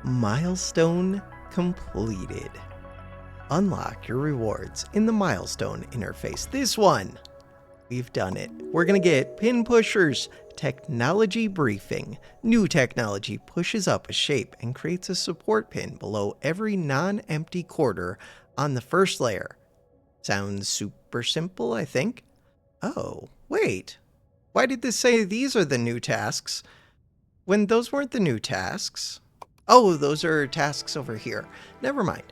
Milestone completed. Unlock your rewards in the milestone interface. This one! We've done it. We're gonna get pin pushers. Technology briefing. New technology pushes up a shape and creates a support pin below every non-empty quarter on the first layer. Sounds super simple, I think. Oh, wait. Why did this say these are the new tasks when those weren't the new tasks? Oh, those are tasks over here. Never mind.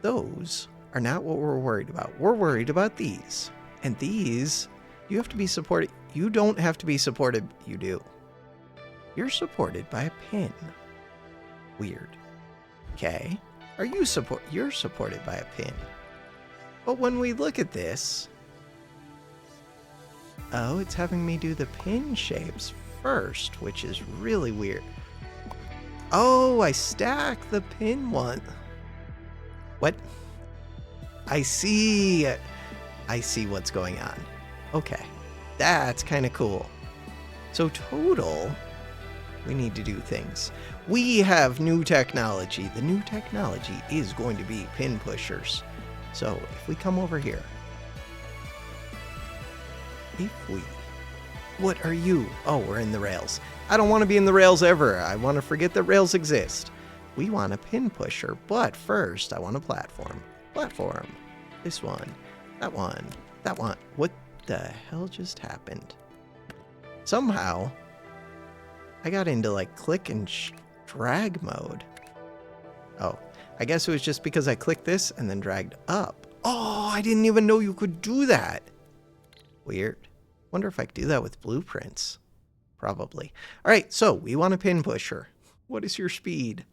Those are not what we're worried about. We're worried about these. And these, you have to be supported. You don't have to be supported. You do. You're supported by a pin. Weird. Okay. You're supported by a pin. But when we look at this, oh, it's having me do the pin shapes first, which is really weird. Oh, I stack the pin one. What? I see what's going on. Okay, that's kind of cool. So total, we need to do things. We have new technology. The new technology is going to be pin pushers. So if we come over here, what are you? Oh, we're in the rails. I don't want to be in the rails ever. I want to forget that rails exist. We want a pin pusher, but first I want a platform. Platform. This one. That one. That one. What the hell just happened? Somehow, I got into like click and drag mode. Oh, I guess it was just because I clicked this and then dragged up. Oh, I didn't even know you could do that. Weird. Wonder if I could do that with blueprints. Probably. All right, so we want a pin pusher. What is your speed?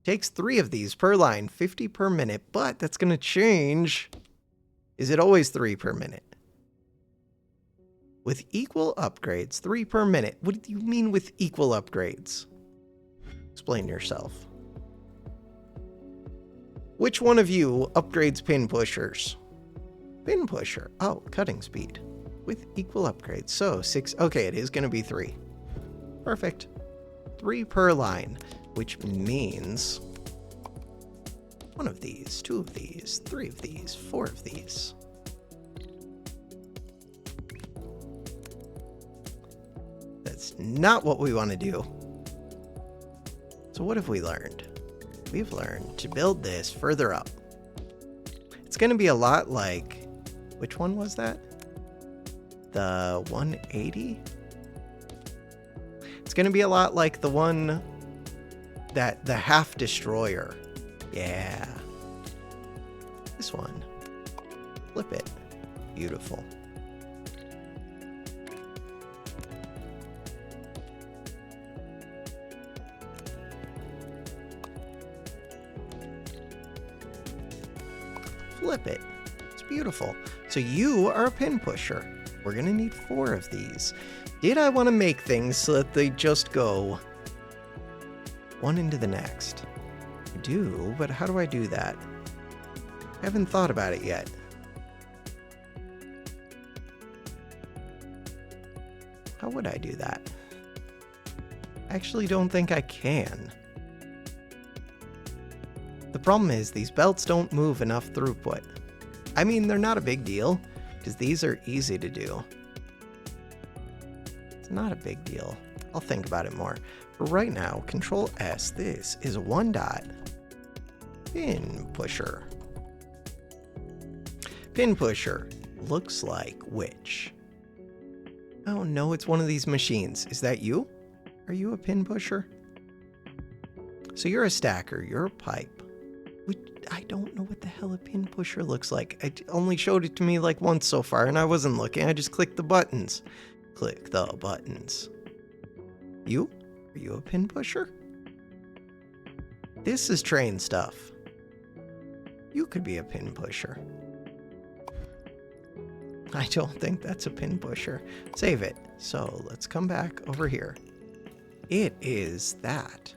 Takes 3 of these per line, 50 per minute, but that's going to change. Is it always 3 per minute? With equal upgrades, 3 per minute. What do you mean with equal upgrades? Explain yourself. Which one of you upgrades pin pushers? Pin pusher. Oh, cutting speed. With equal upgrades. So 6. Okay, it is going to be 3. Perfect. 3 per line, which means 1 of these, 2 of these, 3 of these, 4 of these. That's not what we want to do. So what have we learned? We've learned to build this further up. It's going to be a lot like, which one was that? The 180? It's going to be a lot like the one that the half destroyer. Yeah. This one. Flip it. Beautiful. Flip it. It's beautiful. So you are a pin pusher. We're going to need 4 of these. Did I want to make things so that they just go one into the next? I do, but how do I do that? I haven't thought about it yet. How would I do that? I actually don't think I can. The problem is these belts don't move enough throughput. I mean, they're not a big deal, because these are easy to do. It's not a big deal. I'll think about it more. But right now, Control S, this is a 1 dot pin pusher. Pin pusher looks like which? Oh no, it's one of these machines. Is that you? Are you a pin pusher? So you're a stacker, you're a pipe. I don't know what the hell a pin pusher looks like. It only showed it to me like once so far, and I wasn't looking. I just clicked the buttons. Click the buttons. You? Are you a pin pusher? This is train stuff. You could be a pin pusher. I don't think that's a pin pusher. Save it. So let's come back over here. It is that.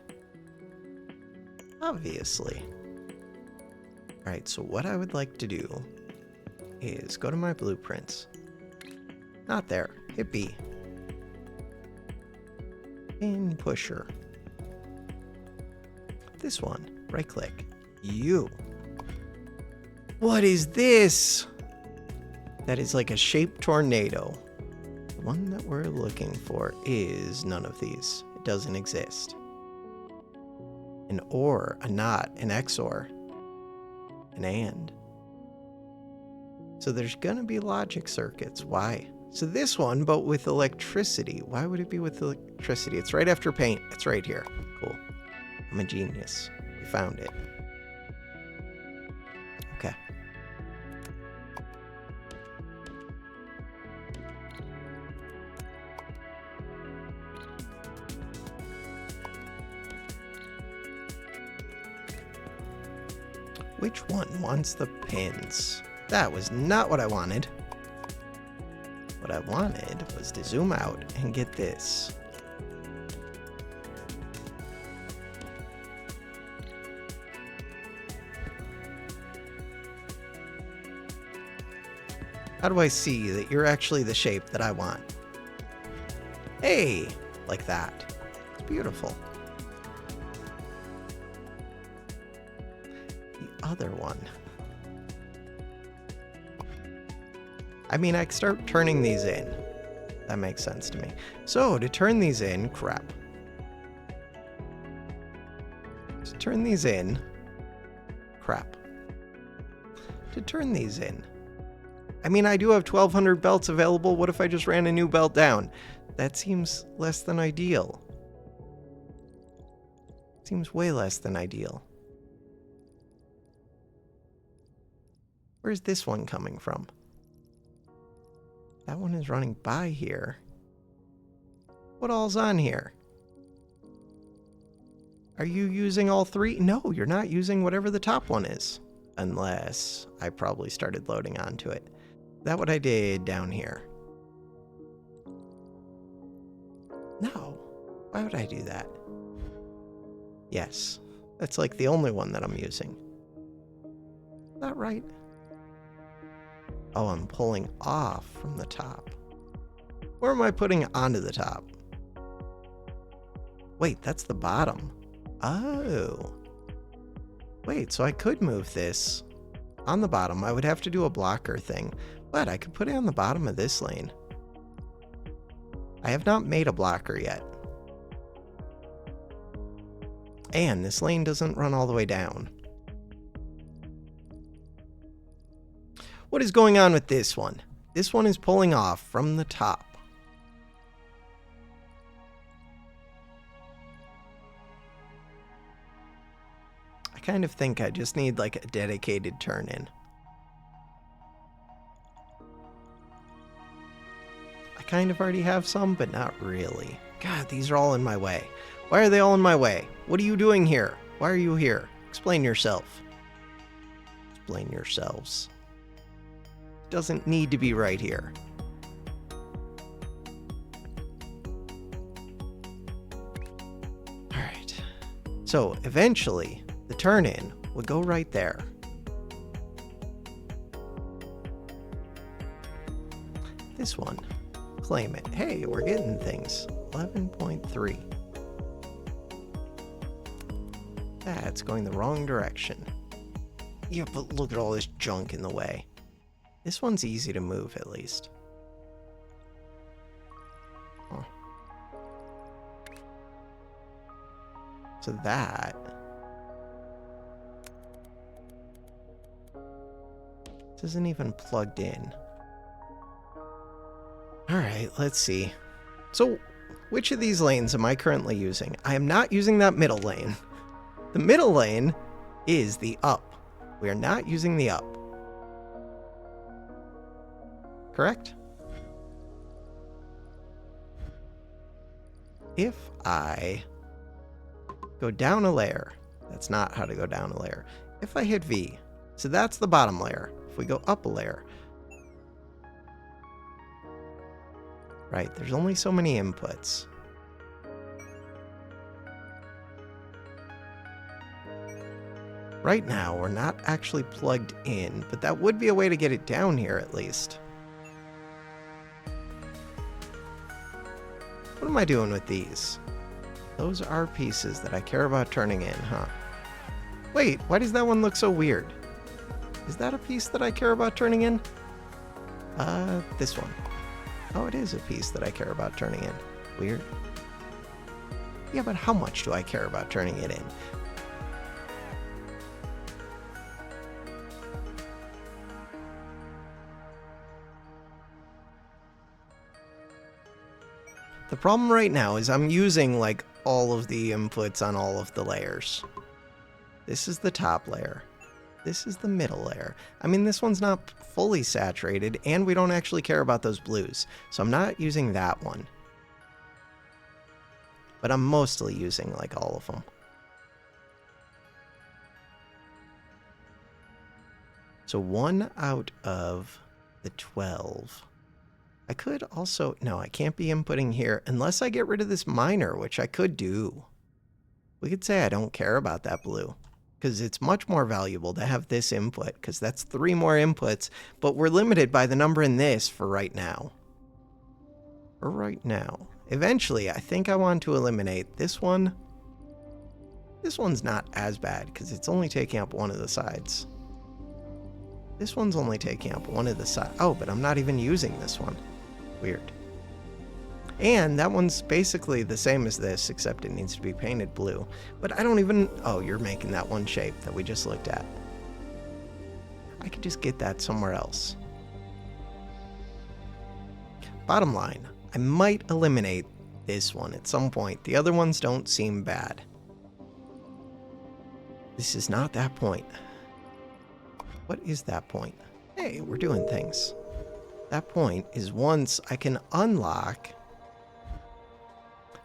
Obviously. Alright, so what I would like to do is go to my blueprints. Not there. Hit B. Pin pusher. This one. Right click. You. What is this? That is like a shaped tornado. The one that we're looking for is none of these. It doesn't exist. An or, a not, an XOR, an and. So there's gonna be logic circuits. Why? So this one, but with electricity. Why would it be with electricity? It's right after paint. It's right here. Cool. I'm a genius. We found it. Okay. Which one wants the pins? That was not what I wanted. What I wanted was to zoom out and get this. How do I see that you're actually the shape that I want? Hey, like that. It's beautiful. The other one. I mean, I start turning these in. That makes sense to me. So, to turn these in, crap. To turn these in, crap. To turn these in. I mean, I do have 1,200 belts available. What if I just ran a new belt down? That seems less than ideal. Seems way less than ideal. Where's this one coming from? That one is running by here. What all's on here? Are you using all three? No, you're not using whatever the top one is. Unless I probably started loading onto it. Is that what I did down here? No. Why would I do that? Yes. That's like the only one that I'm using. Is that right? Oh, I'm pulling off from the top. Where am I putting onto the top? Wait, that's the bottom. Oh. Wait, so I could move this on the bottom. I would have to do a blocker thing, but I could put it on the bottom of this lane. I have not made a blocker yet. And this lane doesn't run all the way down. What is going on with this one? This one is pulling off from the top. I kind of think I just need like a dedicated turn in. I kind of already have some, but not really. God, these are all in my way. Why are they all in my way? What are you doing here? Why are you here? Explain yourself. Explain yourselves. Doesn't need to be right here. Alright. So eventually, the turn-in would go right there. This one. Claim it. Hey, we're getting things. 11.3. That's going the wrong direction. Yeah, but look at all this junk in the way. This one's easy to move, at least. Huh. So that isn't even plugged in. Alright, let's see. So, which of these lanes am I currently using? I am not using that middle lane. The middle lane is the up. We are not using the up. Correct? If I go down a layer, that's not how to go down a layer. If I hit V, so that's the bottom layer. If we go up a layer, right, there's only so many inputs. Right now, we're not actually plugged in, but that would be a way to get it down here at least. What am I doing with these? Those are pieces that I care about turning in, huh? Wait, why does that one look so weird? Is that a piece that I care about turning in? This one. Oh, it is a piece that I care about turning in. Weird. Yeah, but how much do I care about turning it in? The problem right now is I'm using like all of the inputs on all of the layers. This is the top layer. This is the middle layer. I mean, this one's not fully saturated, and we don't actually care about those blues, so I'm not using that one. But I'm mostly using like all of them. So 1 out of the 12. I could also, no, I can't be inputting here unless I get rid of this miner, which I could do. We could say I don't care about that blue because it's much more valuable to have this input because that's 3 more inputs, but we're limited by the number in this for right now. For right now. Eventually, I think I want to eliminate this one. This one's not as bad because it's only taking up one of the sides. This one's only taking up one of the sides. Oh, but I'm not even using this one. Weird. And that one's basically the same as this, except it needs to be painted blue. But I don't even... Oh, you're making that one shape that we just looked at. I could just get that somewhere else. Bottom line, I might eliminate this one at some point. The other ones don't seem bad. This is not that point. What is that point? Hey, we're doing things. That point is once I can unlock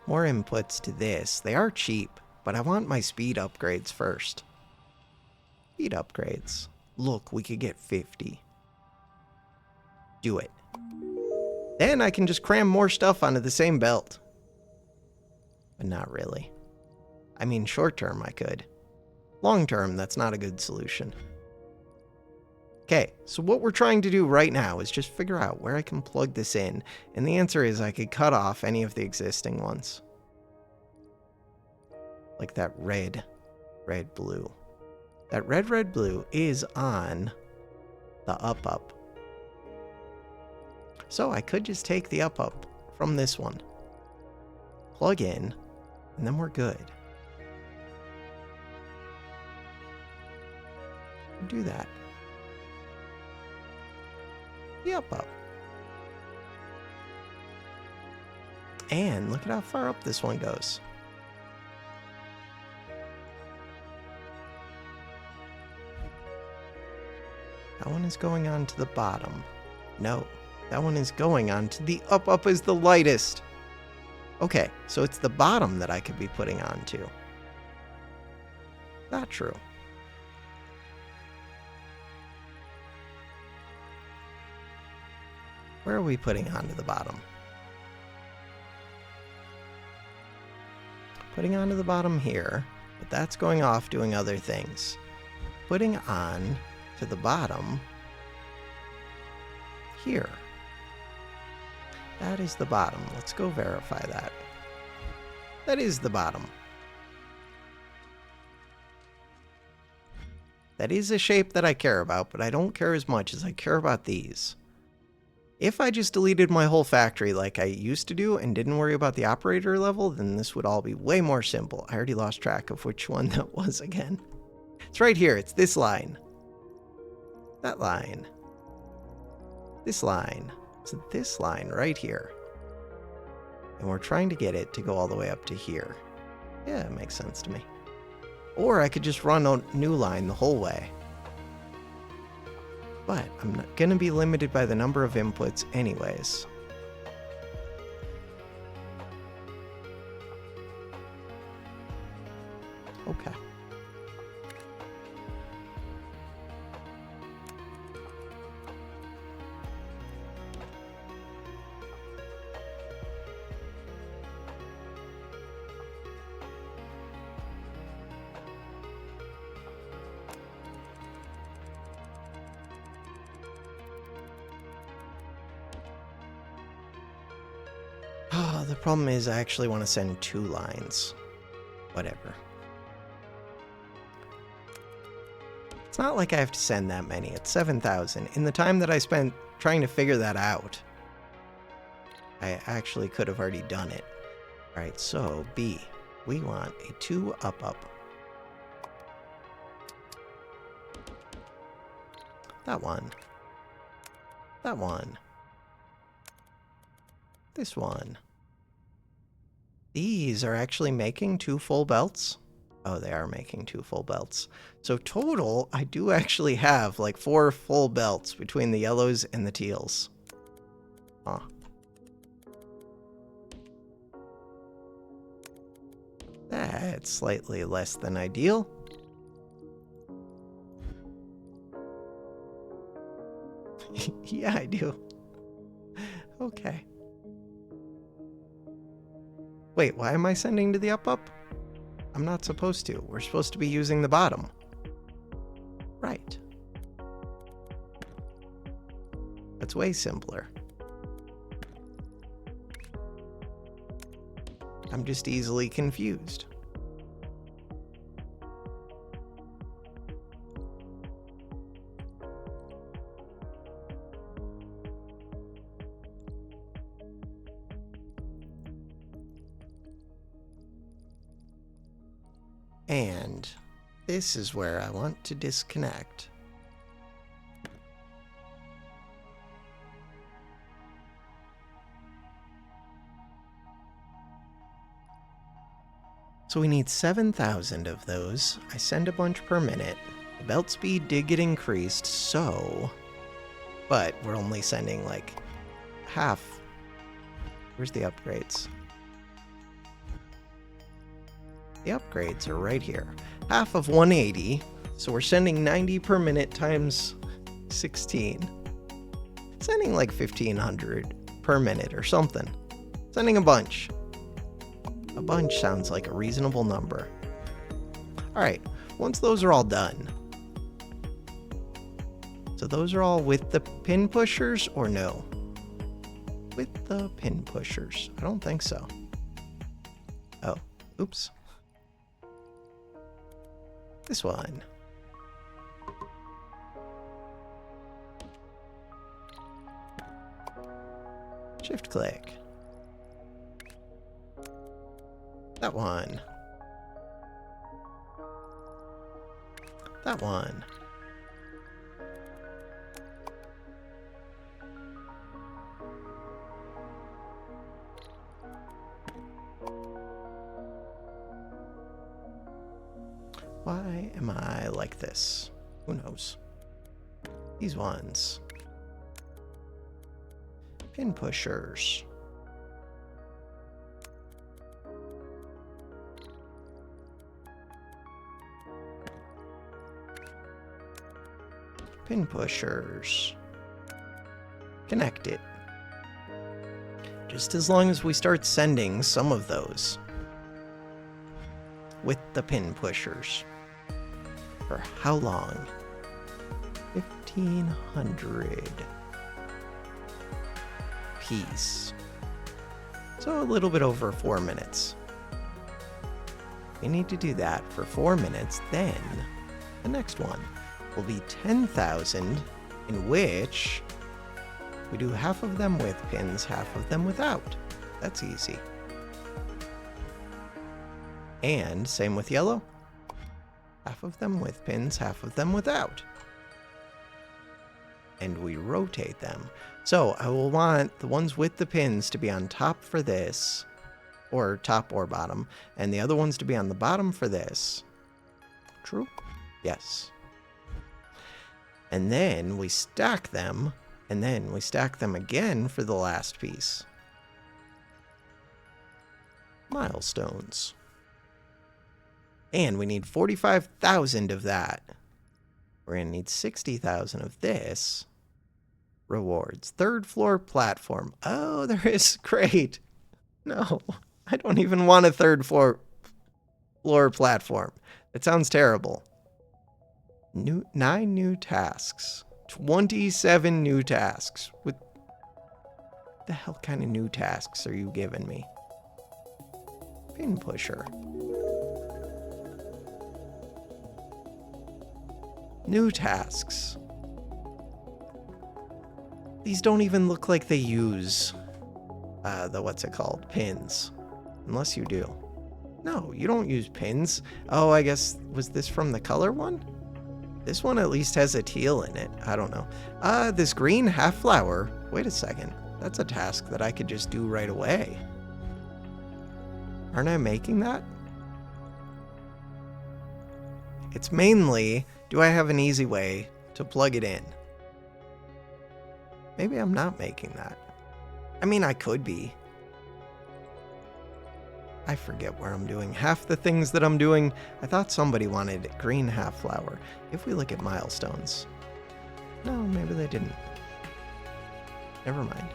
more inputs to this. They are cheap, but I want my speed upgrades first. Speed upgrades. Look, we could get 50. Do it. Then I can just cram more stuff onto the same belt. But not really. I mean, short term I could. Long term, that's not a good solution. Okay, so what we're trying to do right now is just figure out where I can plug this in, and the answer is I could cut off any of the existing ones. Like that red, blue. That red, blue is on the up. So I could just take the up from this one, plug in, and then we're good. Do that. The up. And look at how far up this one goes. That one is going on to the bottom. No, that one is going on to the up. Up is the lightest. Okay, so it's the bottom that I could be putting on to. Not true. Where are we putting onto the bottom? Putting onto the bottom here, but that's going off doing other things. Putting on to the bottom here. That is the bottom. Let's go verify that. That is the bottom. That is a shape that I care about, but I don't care as much as I care about these. If I just deleted my whole factory like I used to do and didn't worry about the operator level, then this would all be way more simple. I already lost track of which one that was again. It's right here. It's this line. That line. This line. It's this line right here. And we're trying to get it to go all the way up to here. Yeah, it makes sense to me. Or I could just run a new line the whole way. But I'm not going to be limited by the number of inputs anyways. Okay. The problem is I actually want to send 2 lines. Whatever. It's not like I have to send that many. It's 7,000. In the time that I spent trying to figure that out, I actually could have already done it. All right, so B, we want a 2 up. That one. That one. This one. These are actually making 2 full belts. Oh, they are making 2 full belts. So total, I do actually have like 4 full belts between the yellows and the teals. Huh. That's slightly less than ideal. Yeah, I do. Okay. Wait, why am I sending to the up? I'm not supposed to. We're supposed to be using the bottom. Right. That's way simpler. I'm just easily confused. And this is where I want to disconnect. So we need 7,000 of those. I send a bunch per minute. The belt speed did get increased, so... But we're only sending like half. Where's the upgrades? The upgrades are right here. Half of 180, so we're sending 90 per minute times 16. Sending like 1,500 per minute or something. Sending a bunch. A bunch sounds like a reasonable number. Alright, once those are all done. So those are all with the pin pushers or no? With the pin pushers. I don't think so. Oh, oops. This one. Shift click. That one. That one. Why am I like this? Who knows? These ones. Pin pushers. Pin pushers. Connect it. Just as long as we start sending some of those with the pin pushers. For how long? 1,500 piece. So a little bit over 4 minutes. We need to do that for 4 minutes. Then the next one will be 10,000, in which we do half of them with pins, half of them without. That's easy. And same with yellow. Half of them with pins, half of them without. And we rotate them. So I will want the ones with the pins to be on top for this, or top or bottom, and the other ones to be on the bottom for this. True? Yes. And then we stack them, and then we stack them again for the last piece. Milestones. And we need 45,000 of that. We're going to need 60,000 of this. Rewards. 3rd floor platform. Oh, there is. Great. No, I don't even want a 3rd floor platform. That sounds terrible. 9 new tasks. 27 new tasks. What the hell kind of new tasks are you giving me? Pin pusher. New tasks. These don't even look like they use what's it called? Pins. Unless you do. No, you don't use pins. Oh, I guess, was this from the color one? This one at least has a teal in it. I don't know. This green half flower. Wait a second. That's a task that I could just do right away. Aren't I making that? It's mainly, do I have an easy way to plug it in? Maybe I'm not making that. I mean, I could be. I forget where I'm doing half the things that I'm doing. I thought somebody wanted green half flower. If we look at milestones. No, maybe they didn't. Never mind.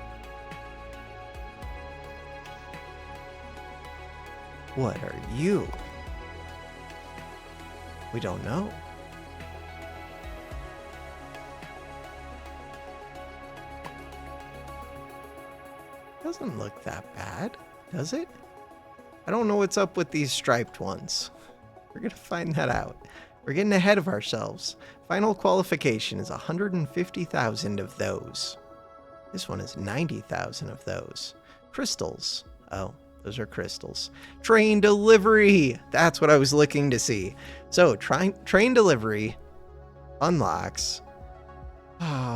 What are you? We don't know. Doesn't look that bad, does it? I don't know what's up with these striped ones. We're gonna find that out. We're getting ahead of ourselves. Final qualification is 150,000 of those. This one is 90,000 of those. Crystals. Oh, those are crystals. Train delivery. That's what I was looking to see. So train delivery unlocks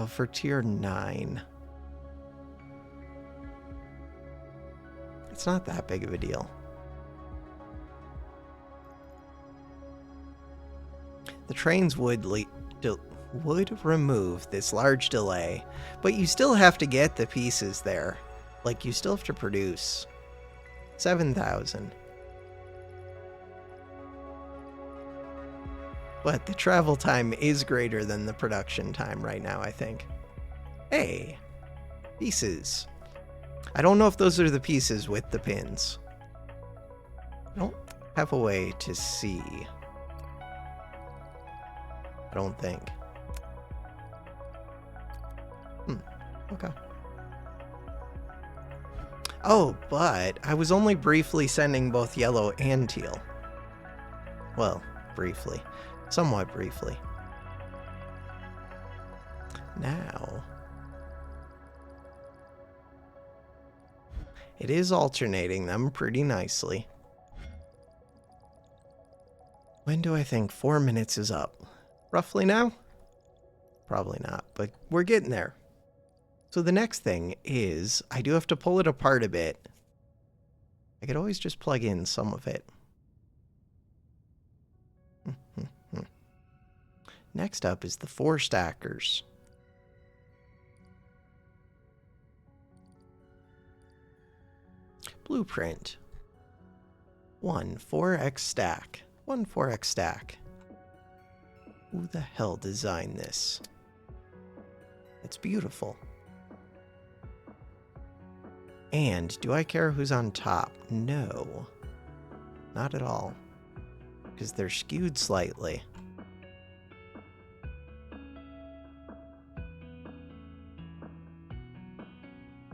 for tier 9. It's not that big of a deal. The trains would remove this large delay, but you still have to get the pieces there. Like, you still have to produce 7,000. But the travel time is greater than the production time right now, I think. Hey, pieces. I don't know if those are the pieces with the pins. I don't have a way to see. I don't think. Okay. Oh, but I was only briefly sending both yellow and teal. Well, briefly. Somewhat briefly. Now, it is alternating them pretty nicely. When do I think 4 minutes is up? Roughly now? Probably not, but we're getting there. So the next thing is, I do have to pull it apart a bit. I could always just plug in some of it. Next up is the 4 stackers. Blueprint. 1 4x stack. 1 4x stack. Who the hell designed this? It's beautiful. And do I care who's on top? No. Not at all. Because they're skewed slightly.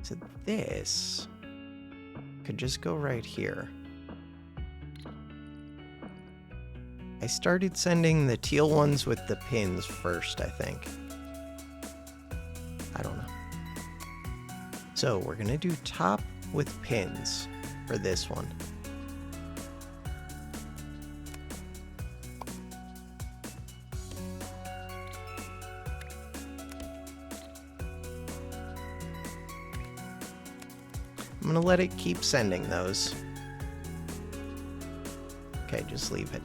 So this could just go right here. I started sending the teal ones with the pins first, I think. I don't know. So we're going to do top with pins for this one. I'm going to let it keep sending those. Okay, just leave it.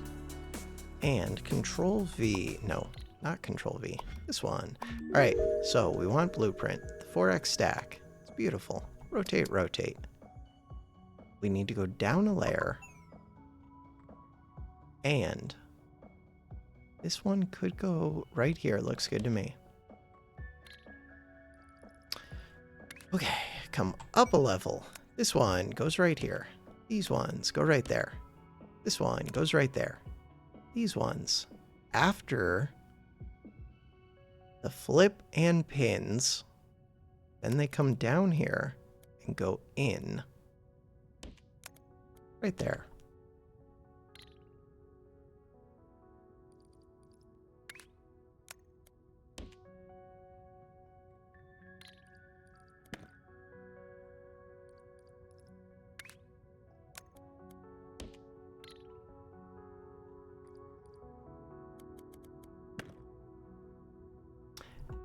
And Control V, no, not Control V, this one. All right, so we want blueprint, the 4x stack. It's beautiful. Rotate, rotate. We need to go down a layer. And this one could go right here. Looks good to me. Okay, come up a level. This one goes right here. These ones go right there. This one goes right there. These ones, after the flip and pins, then they come down here and go in. Right there.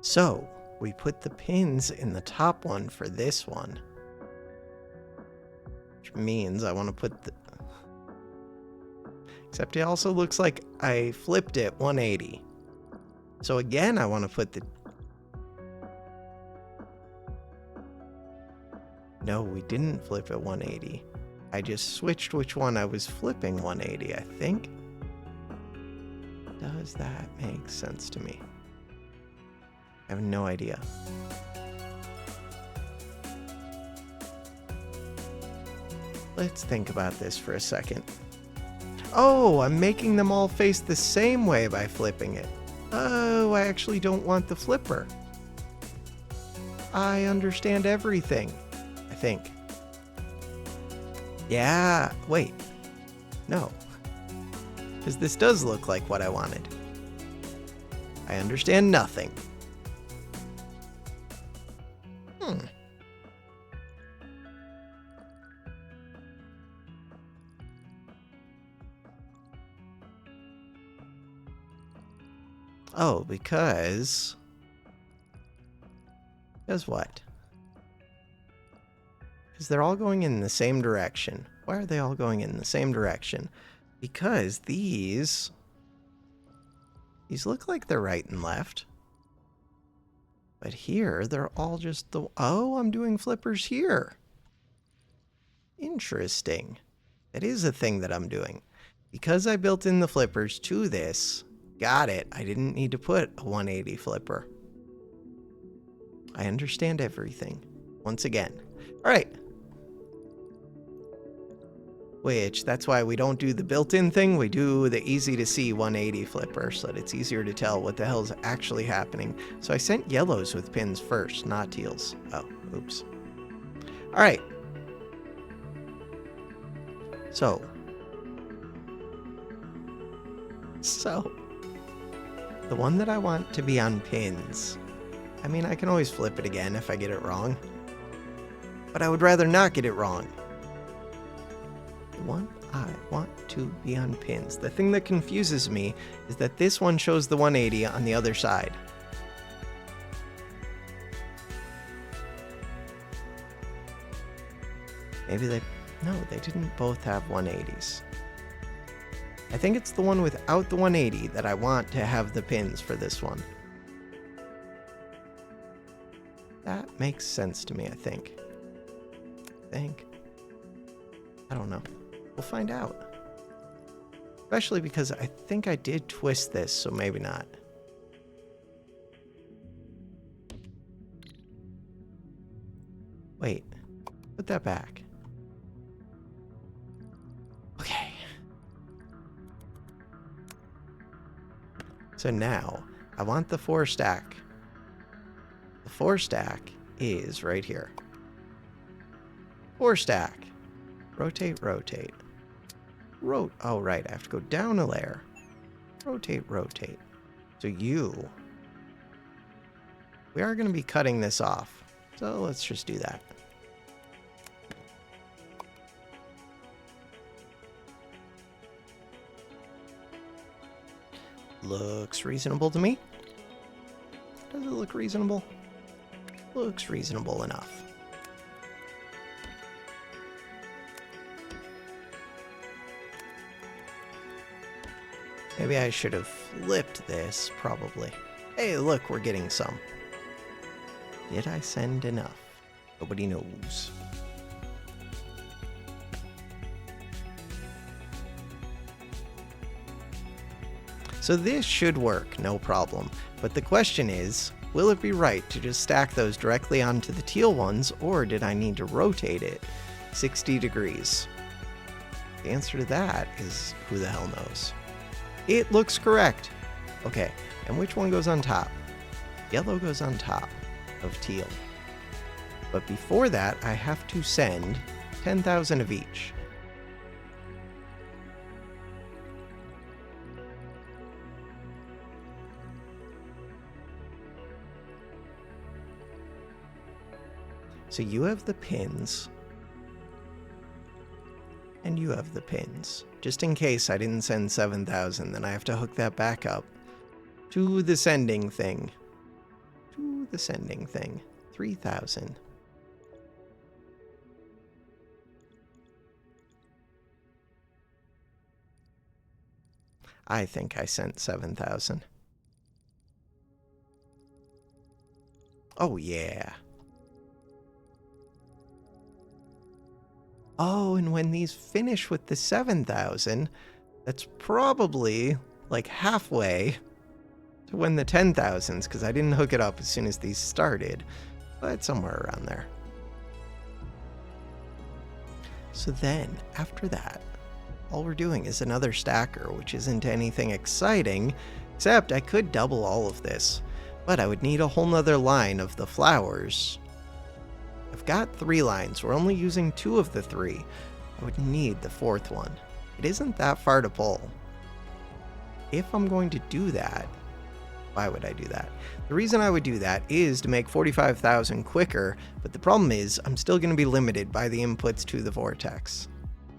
So we put the pins in the top one for this one. Which means I want to put the... Except it also looks like I flipped it 180. So again, I want to put the... No, we didn't flip it 180. I just switched which one I was flipping 180, I think. Does that make sense to me? I have no idea. Let's think about this for a second. Oh, I'm making them all face the same way by flipping it. Oh, I actually don't want the flipper. I understand everything, I think. Yeah, wait. No. Because this does look like what I wanted. I understand nothing. Oh, because what? Because they're all going in the same direction. Why are they all going in the same direction? Because these look like they're right and left. But here, they're all just the... Oh, I'm doing flippers here. Interesting. That is a thing that I'm doing. Because I built in the flippers to this, got it, I didn't need to put a 180 flipper. I understand everything. Once again. All right. Which, that's why we don't do the built-in thing. We do the easy-to-see 180 flipper so that it's easier to tell what the hell's actually happening. So I sent yellows with pins first, not teals. Oh, oops. All right. So, the one that I want to be on pins, I mean, I can always flip it again if I get it wrong. But I would rather not get it wrong. The one I want to be on pins. The thing that confuses me is that this one shows the 180 on the other side. Maybe no, they didn't both have 180s. I think it's the one without the 180 that I want to have the pins for this one. That makes sense to me, I think. I don't know. We'll find out. Especially because I think I did twist this, so maybe not. Wait. Put that back. Okay. So now, I want the 4 stack. The 4 stack is right here. 4 stack. Rotate, rotate. Oh, right, I have to go down a layer. Rotate, rotate. So we are going to be cutting this off. So let's just do that. Looks reasonable to me. Does it look reasonable? Looks reasonable enough. Maybe I should have flipped this, probably. Hey, look, we're getting some. Did I send enough? Nobody knows. So this should work, no problem. But the question is, will it be right to just stack those directly onto the teal ones, or did I need to rotate it 60 degrees? The answer to that is who the hell knows. It looks correct. Okay, and which one goes on top? Yellow goes on top of teal. But before that, I have to send 10,000 of each. So you have the pins, and you have the pins. Just in case I didn't send 7,000, then I have to hook that back up to the sending thing. do the sending thing. 3,000. I think I sent 7,000. Oh, yeah. Oh, and when these finish with the 7,000, that's probably like halfway to when the 10,000s, because I didn't hook it up as soon as these started, but somewhere around there. So then, after that, all we're doing is another stacker, which isn't anything exciting, except I could double all of this, but I would need a whole nother line of the flowers. I've got 3 lines. We're only using 2 of the 3. I would need the 4th one. It isn't that far to pull. If I'm going to do that, why would I do that? The reason I would do that is to make 45,000 quicker, but the problem is I'm still going to be limited by the inputs to the vortex.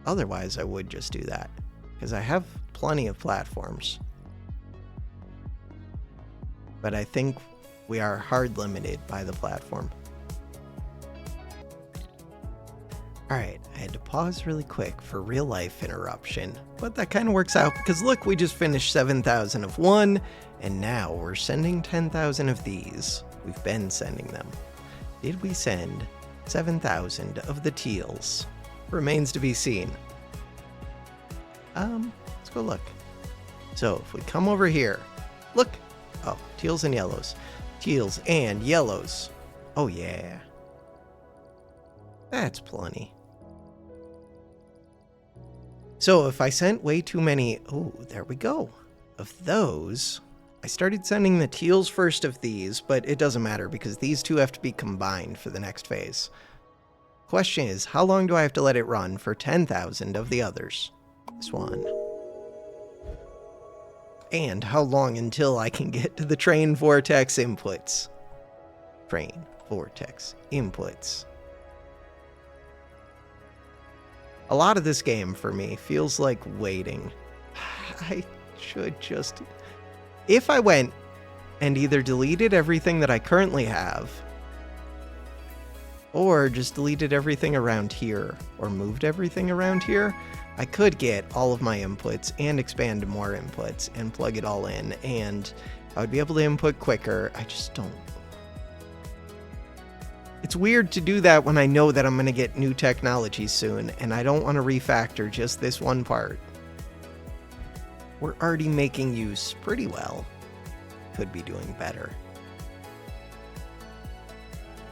Otherwise, I would just do that, because I have plenty of platforms. But I think we are hard limited by the platform. Alright, I had to pause really quick for real life interruption, but that kind of works out because look, we just finished 7,000 of one, and now we're sending 10,000 of these. We've been sending them. Did we send 7,000 of the teals? Remains to be seen. Let's go look. So if we come over here, look. Oh, teals and yellows. Teals and yellows. Oh yeah. That's plenty. So if I sent way too many, oh, there we go. Of those, I started sending the teals first of these, but it doesn't matter because these two have to be combined for the next phase. Question is, how long do I have to let it run for 10,000 of the others? This one. And how long until I can get to the train vortex inputs? Train vortex inputs. A lot of this game for me feels like waiting. I should just... If I went and either deleted everything that I currently have, or just deleted everything around here, or moved everything around here, I could get all of my inputs and expand more inputs and plug it all in, and I would be able to input quicker. I just don't. It's weird to do that when I know that I'm going to get new technology soon, and I don't want to refactor just this one part. We're already making use pretty well. Could be doing better.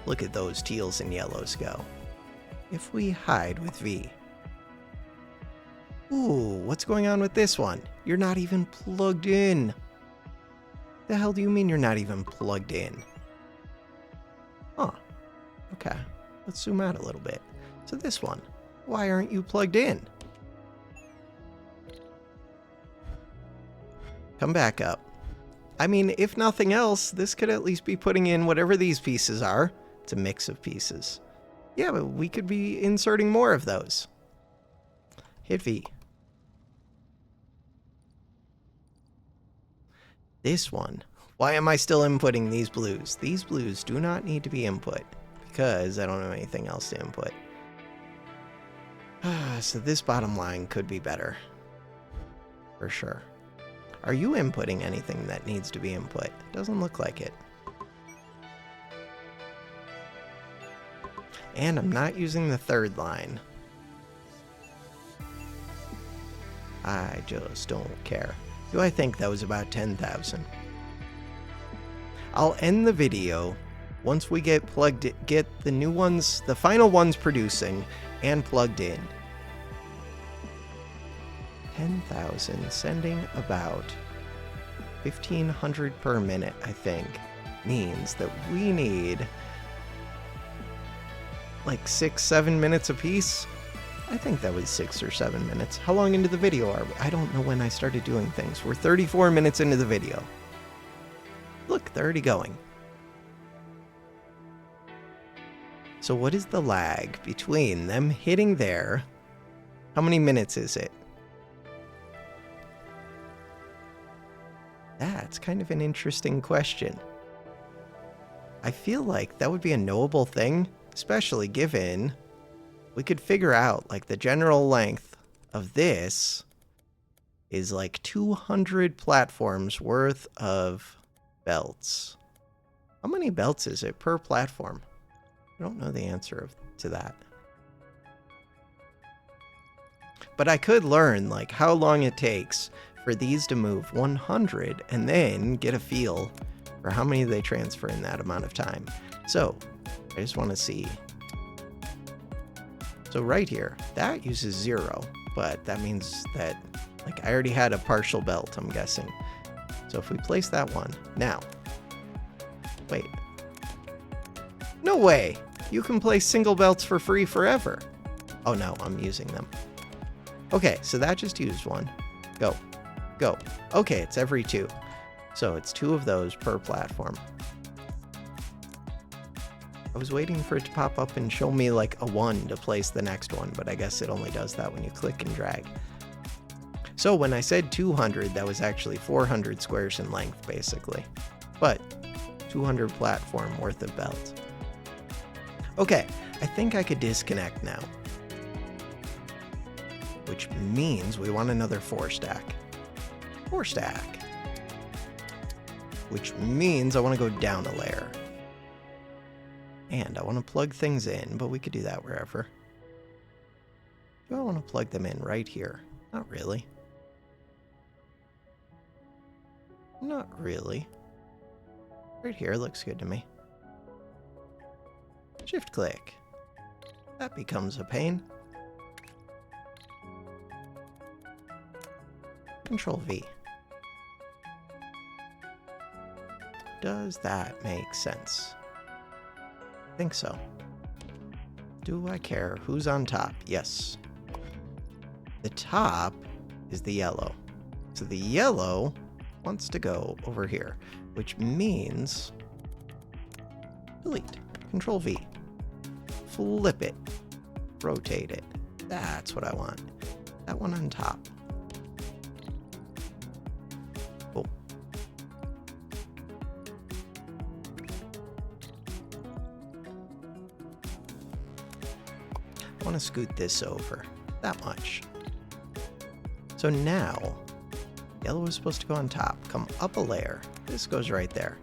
Look at those teals and yellows go. If we hide with V. Ooh, what's going on with this one? You're not even plugged in. The hell do you mean you're not even plugged in? Huh. Okay, let's zoom out a little bit. So this one, why aren't you plugged in? Come back up. I mean, if nothing else, this could at least be putting in whatever these pieces are. It's a mix of pieces. Yeah, but we could be inserting more of those. Hit V. This one. Why am I still inputting these blues? These blues do not need to be input because I don't have anything else to input. So this bottom line could be better. For sure. Are you inputting anything that needs to be input? Doesn't look like it. And I'm not using the third line. I just don't care. Do I think that was about 10,000? I'll end the video once we get the new ones, the final ones producing and plugged in. 10,000, sending about 1,500 per minute, I think, means that we need like 6-7 minutes apiece. I think that was 6 or 7 minutes. How long into the video are we? I don't know when I started doing things. We're 34 minutes into the video. Look, they're already going. So what is the lag between them hitting there? How many minutes is it? That's kind of an interesting question. I feel like that would be a knowable thing, especially given we could figure out like the general length of this is like 200 platforms worth of belts. How many belts is it per platform? I don't know the answer to that. But I could learn like how long it takes for these to move 100 and then get a feel for how many they transfer in that amount of time. So I just want to see. So right here, that uses 0, but that means that like I already had a partial belt, I'm guessing. So if we place that one now, wait, no way, you can place single belts for free forever. Oh no, I'm using them. Okay, so that just used one. Go, go. Okay, it's every 2. So it's 2 of those per platform. I was waiting for it to pop up and show me like a 1 to place the next one, but I guess it only does that when you click and drag. So when I said 200, that was actually 400 squares in length, basically. But 200 platform worth of belt. Okay, I think I could disconnect now. Which means we want another 4 stack. 4 stack. Which means I want to go down a layer. And I want to plug things in, but we could do that wherever. Do I want to plug them in right here? Not really. Not really. Right here looks good to me. Shift click. That becomes a pain. Control V. Does that make sense? I think so. Do I care who's on top? Yes. The top is the yellow. So the yellow wants to go over here, which means delete. Control V. Flip it. Rotate it. That's what I want. That one on top. Cool. I want to scoot this over. That much. So now, yellow is supposed to go on top. Come up a layer. This goes right there.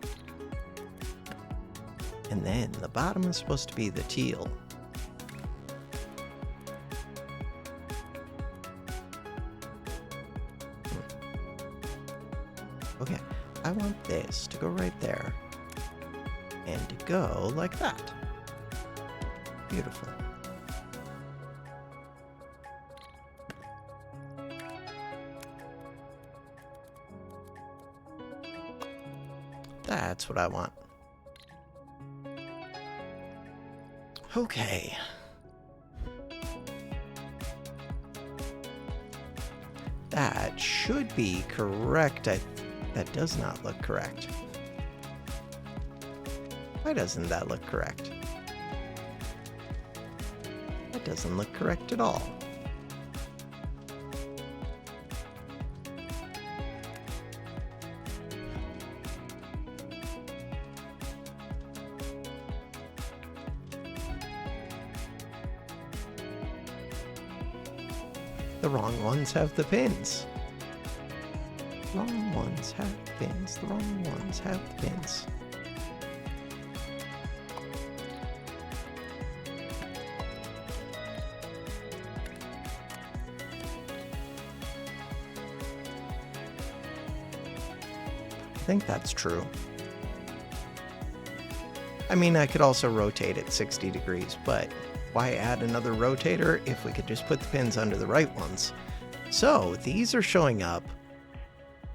And then the bottom is supposed to be the teal. Okay, I want this to go right there and to go like that. Beautiful. That's what I want. Okay. That should be correct. That does not look correct. Why doesn't that look correct? That doesn't look correct at all. The wrong ones have the pins. The wrong ones have the pins. The wrong ones have the pins. I think that's true. I mean, I could also rotate it 60 degrees, but why add another rotator if we could just put the pins under the right ones? So these are showing up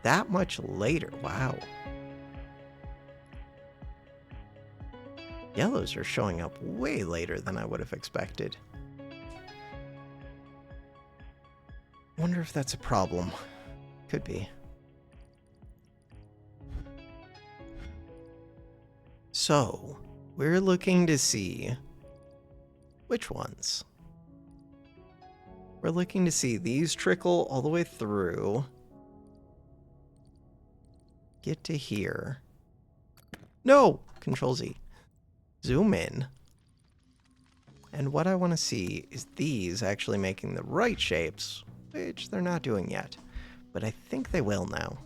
that much later. Wow. Yellows are showing up way later than I would have expected. Wonder if that's a problem. Could be. So we're looking to see which ones. We're looking to see these trickle all the way through. Get to here. No! Control Z. zoom in. And what I want to see is these actually making the right shapes, which they're not doing yet. But I think they will now.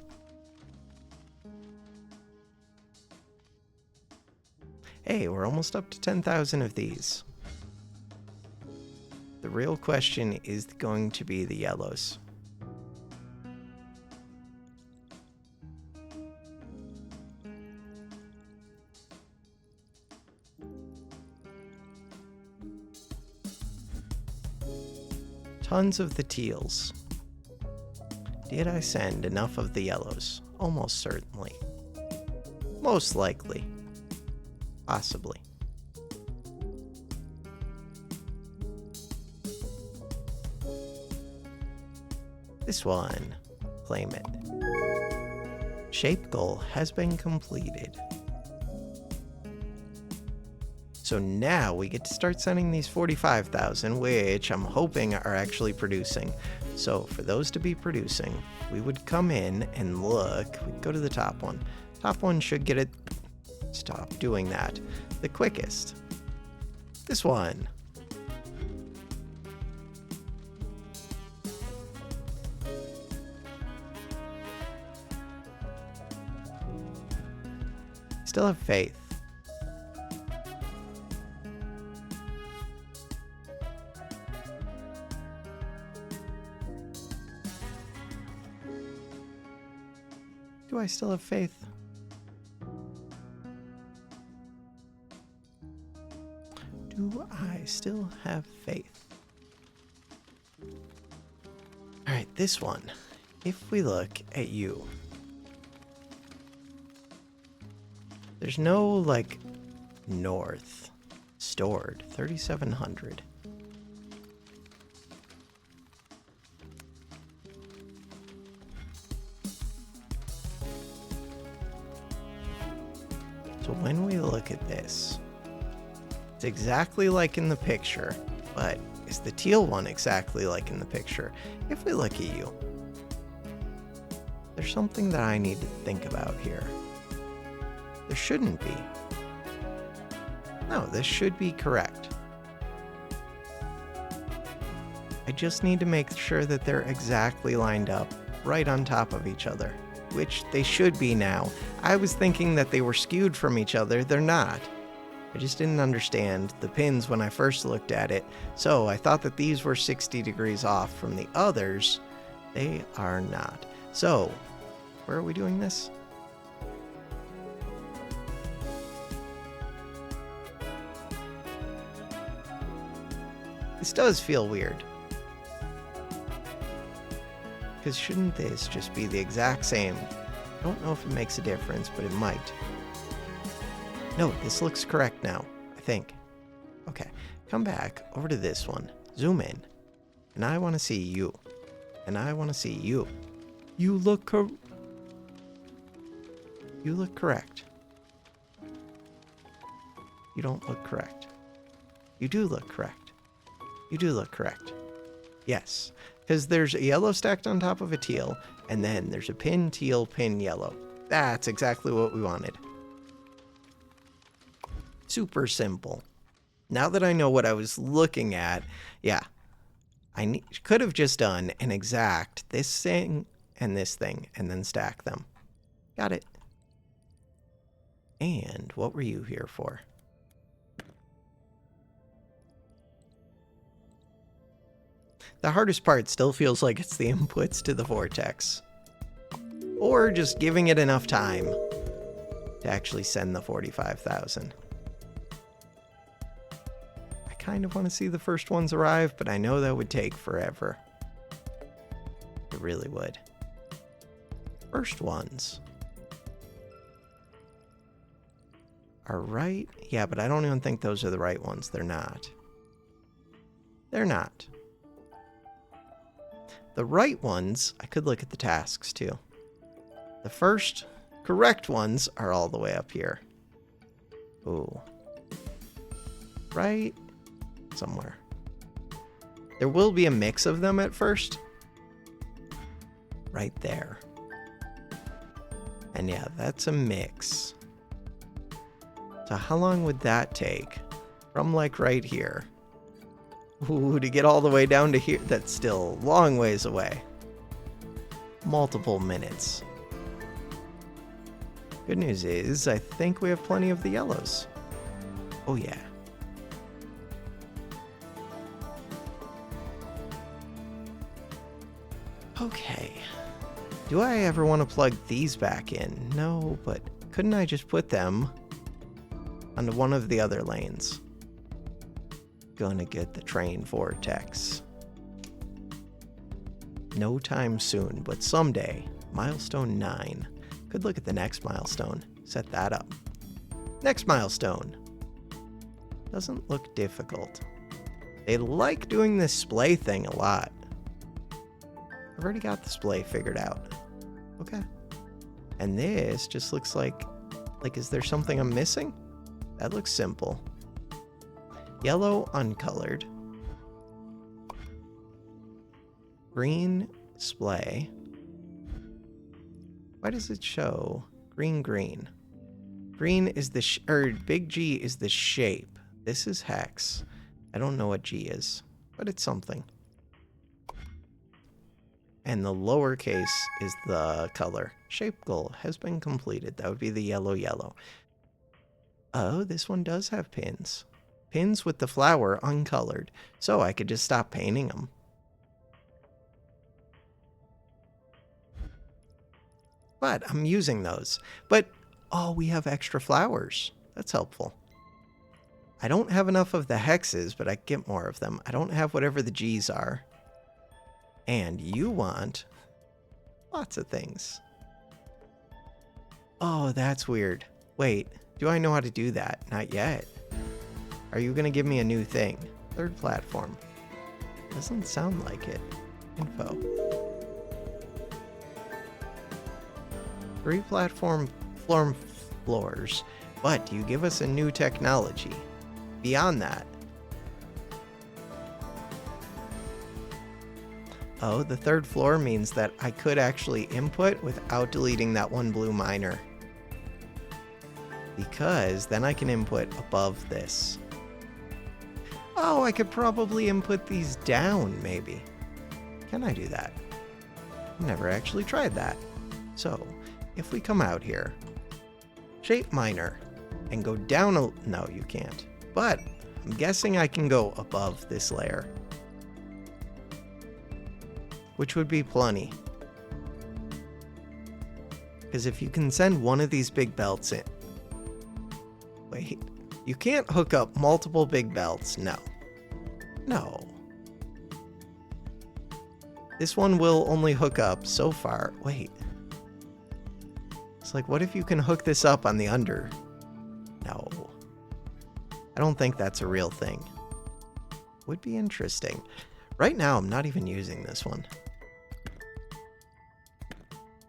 Hey, we're almost up to 10,000 of these. The real question is going to be the yellows. Tons of the teals. Did I send enough of the yellows? Almost certainly. Most likely. Possibly. This one. Claim it. Shape goal has been completed. So now we get to start sending these 45,000, which I'm hoping are actually producing. So for those to be producing, we would come in and look. We'd go to the top one. Top one should get it. Stop doing that. The quickest. This one. Still have faith. Do I still have faith? Do I still have faith? All right, this one. If we look at you, there's no, like, north stored. 3,700. So when we look at this, it's exactly like in the picture, but is the teal one exactly like in the picture? If we look at you, there's something that I need to think about here. There shouldn't be. No, this should be correct. I just need to make sure that they're exactly lined up right on top of each other, which they should be now. I was thinking that they were skewed from each other. They're not. I just didn't understand the pins when I first looked at it, so I thought that these were 60 degrees off from the others. They are not. So, where are we doing this? This does feel weird. Because shouldn't this just be the exact same? I don't know if it makes a difference, but it might. No, this looks correct now, I think. Okay, come back over to this one. Zoom in. And I want to see you. And I want to see you. You look correct. You don't look correct. You do look correct. You do look correct. Yes, because there's a yellow stacked on top of a teal, and then there's a pin teal, pin yellow. That's exactly what we wanted. Super simple. Now that I know what I was looking at, yeah, I could have just done an exact this thing, and then stack them. Got it. And what were you here for? The hardest part still feels like it's the inputs to the vortex. Or just giving it enough time to actually send the 45,000. I kind of want to see the first ones arrive, but I know that would take forever. It really would. First ones are right. Yeah, but I don't even think those are the right ones. They're not. They're not. The right ones, I could look at the tasks too. The first correct ones are all the way up here. Ooh. Right somewhere. There will be a mix of them at first. Right there. And yeah, that's a mix. So how long would that take? From like right here. Ooh, to get all the way down to here. That's still a long ways away. Multiple minutes. Good news is, I think we have plenty of the yellows. Oh yeah. Okay. Do I ever want to plug these back in? No, but couldn't I just put them onto one of the other lanes? Gonna get the train vortex. No time soon, but someday. Milestone 9. Could look at the next milestone. Set that up. Next milestone. Doesn't look difficult. They like doing this splay thing a lot. I've already got the splay figured out. Okay. And this just looks like, is there something I'm missing? That looks simple. Yellow uncolored. Green splay. Why does it show green, green? Green is the, big G is the shape. This is hex. I don't know what G is, but it's something. And the lowercase is the color. Shape goal has been completed. That would be the yellow, yellow. Oh, this one does have pins. Pins with the flower uncolored. So I could just stop painting them. But I'm using those. But, oh, we have extra flowers. That's helpful. I don't have enough of the hexes, but I get more of them. I don't have whatever the G's are. And you want lots of things. Oh, that's weird. Wait, do I know how to do that? Not yet. Are you going to give me a new thing? Third platform. Doesn't sound like it. Info. 3 platform floors. But you give us a new technology. Beyond that. Oh, the 3rd floor means that I could actually input without deleting that one blue miner. Because then I can input above this. Oh, I could probably input these down, maybe. Can I do that? I've never actually tried that. So, if we come out here, shape miner, and go down no, you can't. But I'm guessing I can go above this layer. Which would be plenty. Because if you can send one of these big belts in... Wait, you can't hook up multiple big belts. No. No. This one will only hook up so far. Wait. It's like, what if you can hook this up on the under? No. I don't think that's a real thing. Would be interesting. Right now, I'm not even using this one.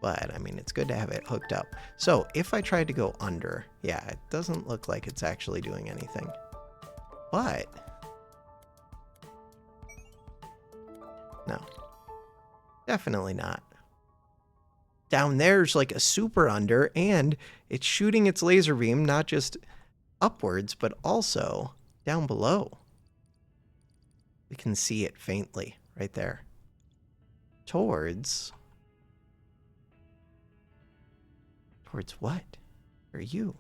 But, I mean, it's good to have it hooked up. So, if I tried to go under, yeah, it doesn't look like it's actually doing anything. But, no. Definitely not. Down there's like a super under, and it's shooting its laser beam not just upwards, but also down below. We can see it faintly right there. Towards what? Are you?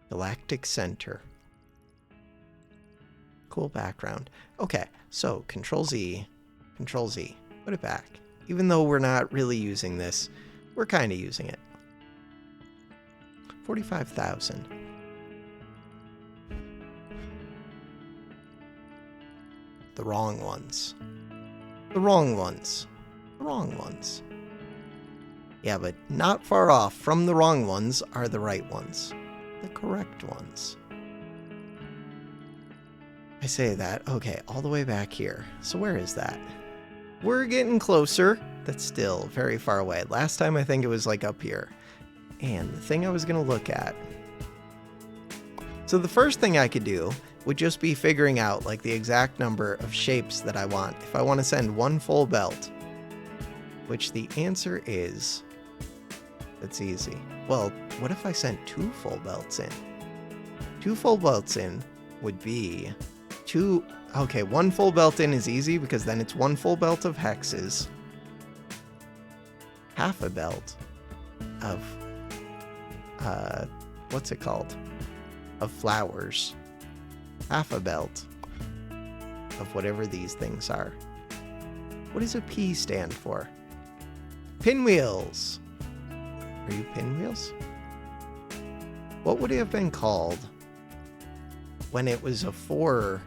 Galactic Center. Cool background. Okay, so Control Z, put it back. Even though we're not really using this, we're kind of using it. 45,000. The wrong ones. The wrong ones. The wrong ones. Yeah, but not far off from the wrong ones are the right ones. The correct ones. I say that. Okay, all the way back here. So where is that? We're getting closer. That's still very far away. Last time I think it was like up here. And the thing I was going to look at. So the first thing I could do would just be figuring out like the exact number of shapes that I want. If I want to send one full belt. Which the answer is... It's easy. Well, what if I sent 2 full belts in? 2 full belts in would be 2... Okay, 1 full belt in is easy because then it's 1 full belt of hexes. Half a belt of... what's it called? Of flowers. Half a belt of whatever these things are. What does a P stand for? Pinwheels! Are you pinwheels? What would it have been called when it was a 4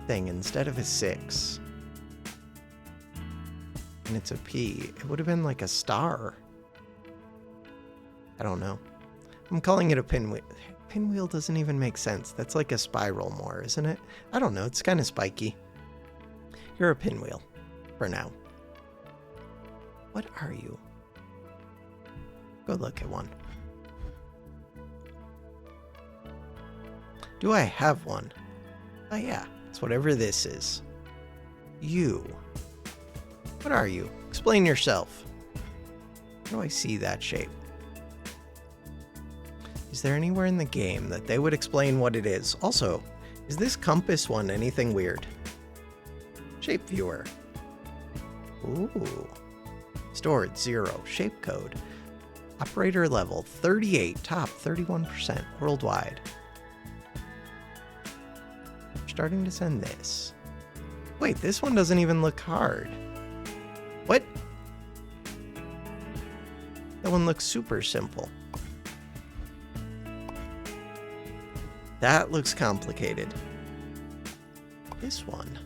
thing instead of a 6? And it's a P. It would have been like a star. I don't know. I'm calling it a pinwheel. Pinwheel doesn't even make sense. That's like a spiral more, isn't it? I don't know. It's kind of spiky. You're a pinwheel for now. What are you? Go look at one. Do I have one? Oh yeah, it's whatever this is. You. What are you? Explain yourself. How do I see that shape? Is there anywhere in the game that they would explain what it is? Also, is this compass one anything weird? Shape viewer. Ooh. Stored 0. Shape code. Operator level 38. Top 31% worldwide. Starting to send this. Wait, this one doesn't even look hard. What? That one looks super simple. That looks complicated. This one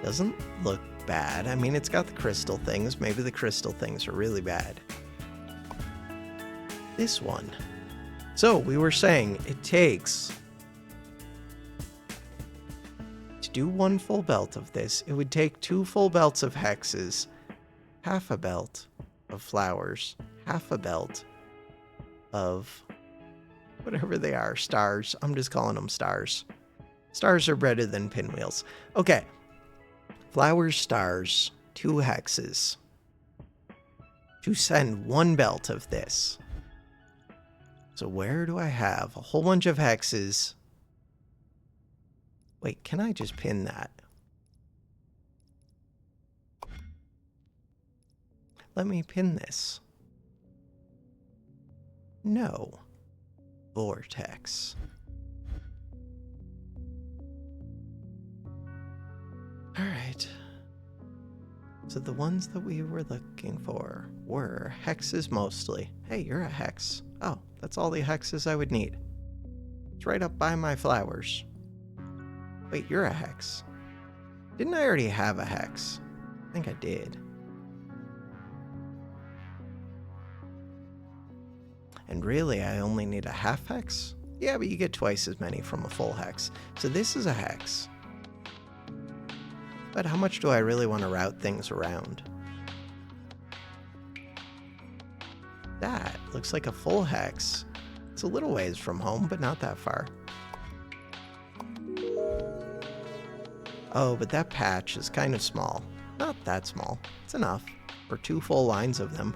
doesn't look bad. I mean, it's got the crystal things. Maybe the crystal things are really bad. This one. So we were saying it takes, to do 1 full belt of this, it would take 2 full belts of hexes, half a belt of flowers, half a belt of whatever they are, stars. I'm just calling them stars. Stars are better than pinwheels. Okay. Flowers, stars, 2 hexes. To send 1 belt of this. So where do I have a whole bunch of hexes? Wait, can I just pin that? Let me pin this. No. Vortex. Alright. So the ones that we were looking for were hexes mostly. Hey, you're a hex. Oh, that's all the hexes I would need. It's right up by my flowers. Wait, you're a hex. Didn't I already have a hex? I think I did. And really, I only need a half hex? Yeah, but you get twice as many from a full hex. So this is a hex. But how much do I really want to route things around? That looks like a full hex. It's a little ways from home, but not that far. Oh, but that patch is kind of small. Not that small. It's enough for 2 full lines of them.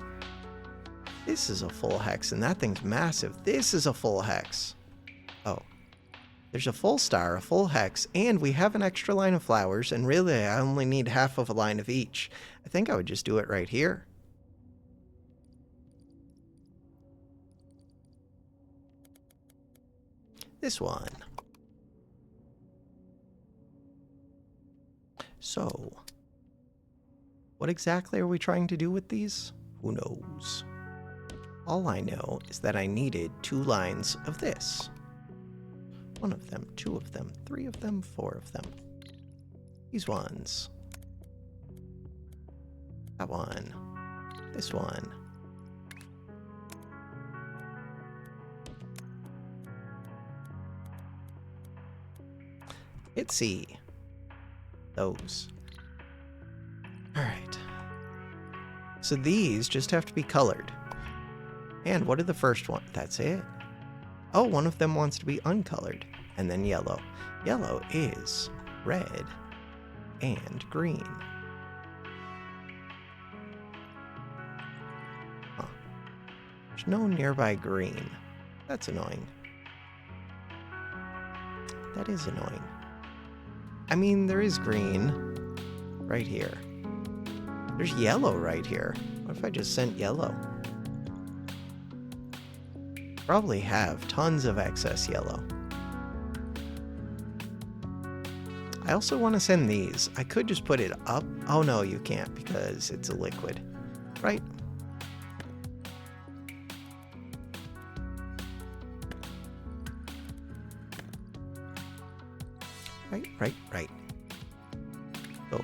This is a full hex, and that thing's massive. This is a full hex. Oh. There's a full star, a full hex, and we have an extra line of flowers, and really I only need half of a line of each. I think I would just do it right here. This one. So, what exactly are we trying to do with these? Who knows? All I know is that I needed 2 lines of this. 1 of them, 2 of them, 3 of them, 4 of them. These ones. That one. This one. Hit C. Those. Alright. So these just have to be colored. And what are the first one? That's it. Oh, one of them wants to be uncolored. And then yellow. Yellow is red and green. Huh. There's no nearby green. That's annoying. That is annoying. I mean, there is green right here. There's yellow right here. What if I just sent yellow? Probably have tons of excess yellow. I also want to send these. I could just put it up. Oh no, you can't because it's a liquid, right? Right. So,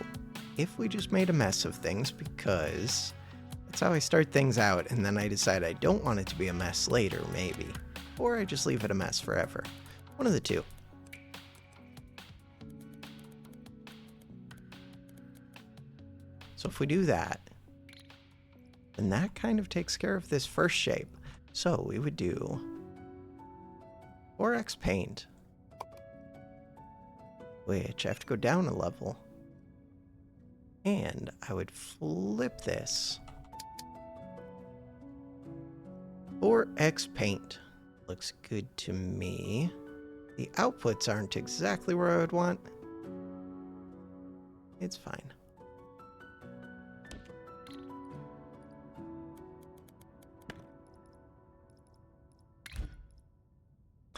if we just made a mess of things, because that's how I start things out, and then I decide I don't want it to be a mess later, maybe. Or I just leave it a mess forever. One of the two. So if we do that, then that kind of takes care of this first shape. So we would do 4x paint, which I have to go down a level. And I would flip this. 4x paint. Looks good to me. The outputs aren't exactly where I would want. It's fine.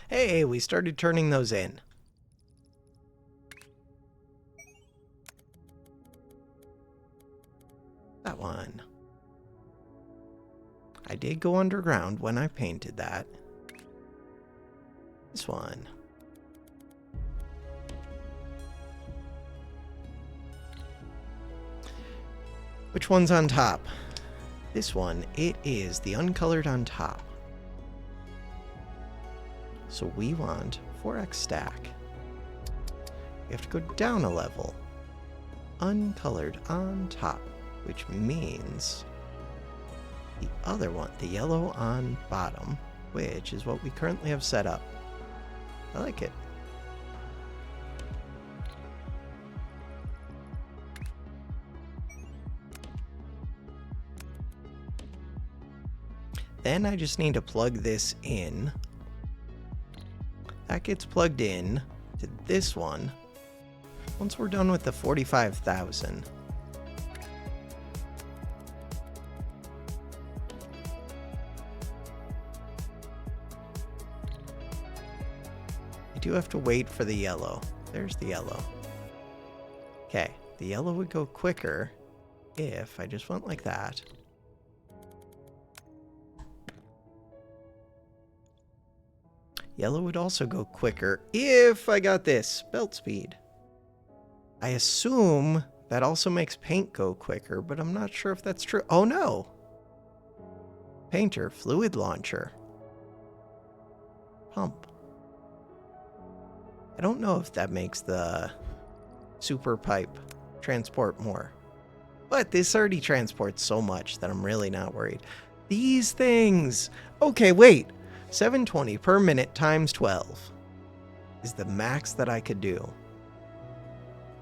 Hey, we started turning those in. That one. I did go underground when I painted that. This one. Which one's on top? This one, it is the uncolored on top. So we want 4x stack. We have to go down a level. Uncolored on top, which means the other one, the yellow on bottom, which is what we currently have set up. I like it. Then I just need to plug this in. That gets plugged in to this one once we're done with the 45,000. I do have to wait for the yellow. There's the yellow. Okay, the yellow would go quicker if I just went like that. Yellow would also go quicker if I got this, belt speed. I assume that also makes paint go quicker, but I'm not sure if that's true. Oh no! Painter, fluid launcher. Pump. I don't know if that makes the super pipe transport more. But this already transports so much that I'm really not worried. These things! Okay, wait! 720 per minute times 12 is the max that I could do.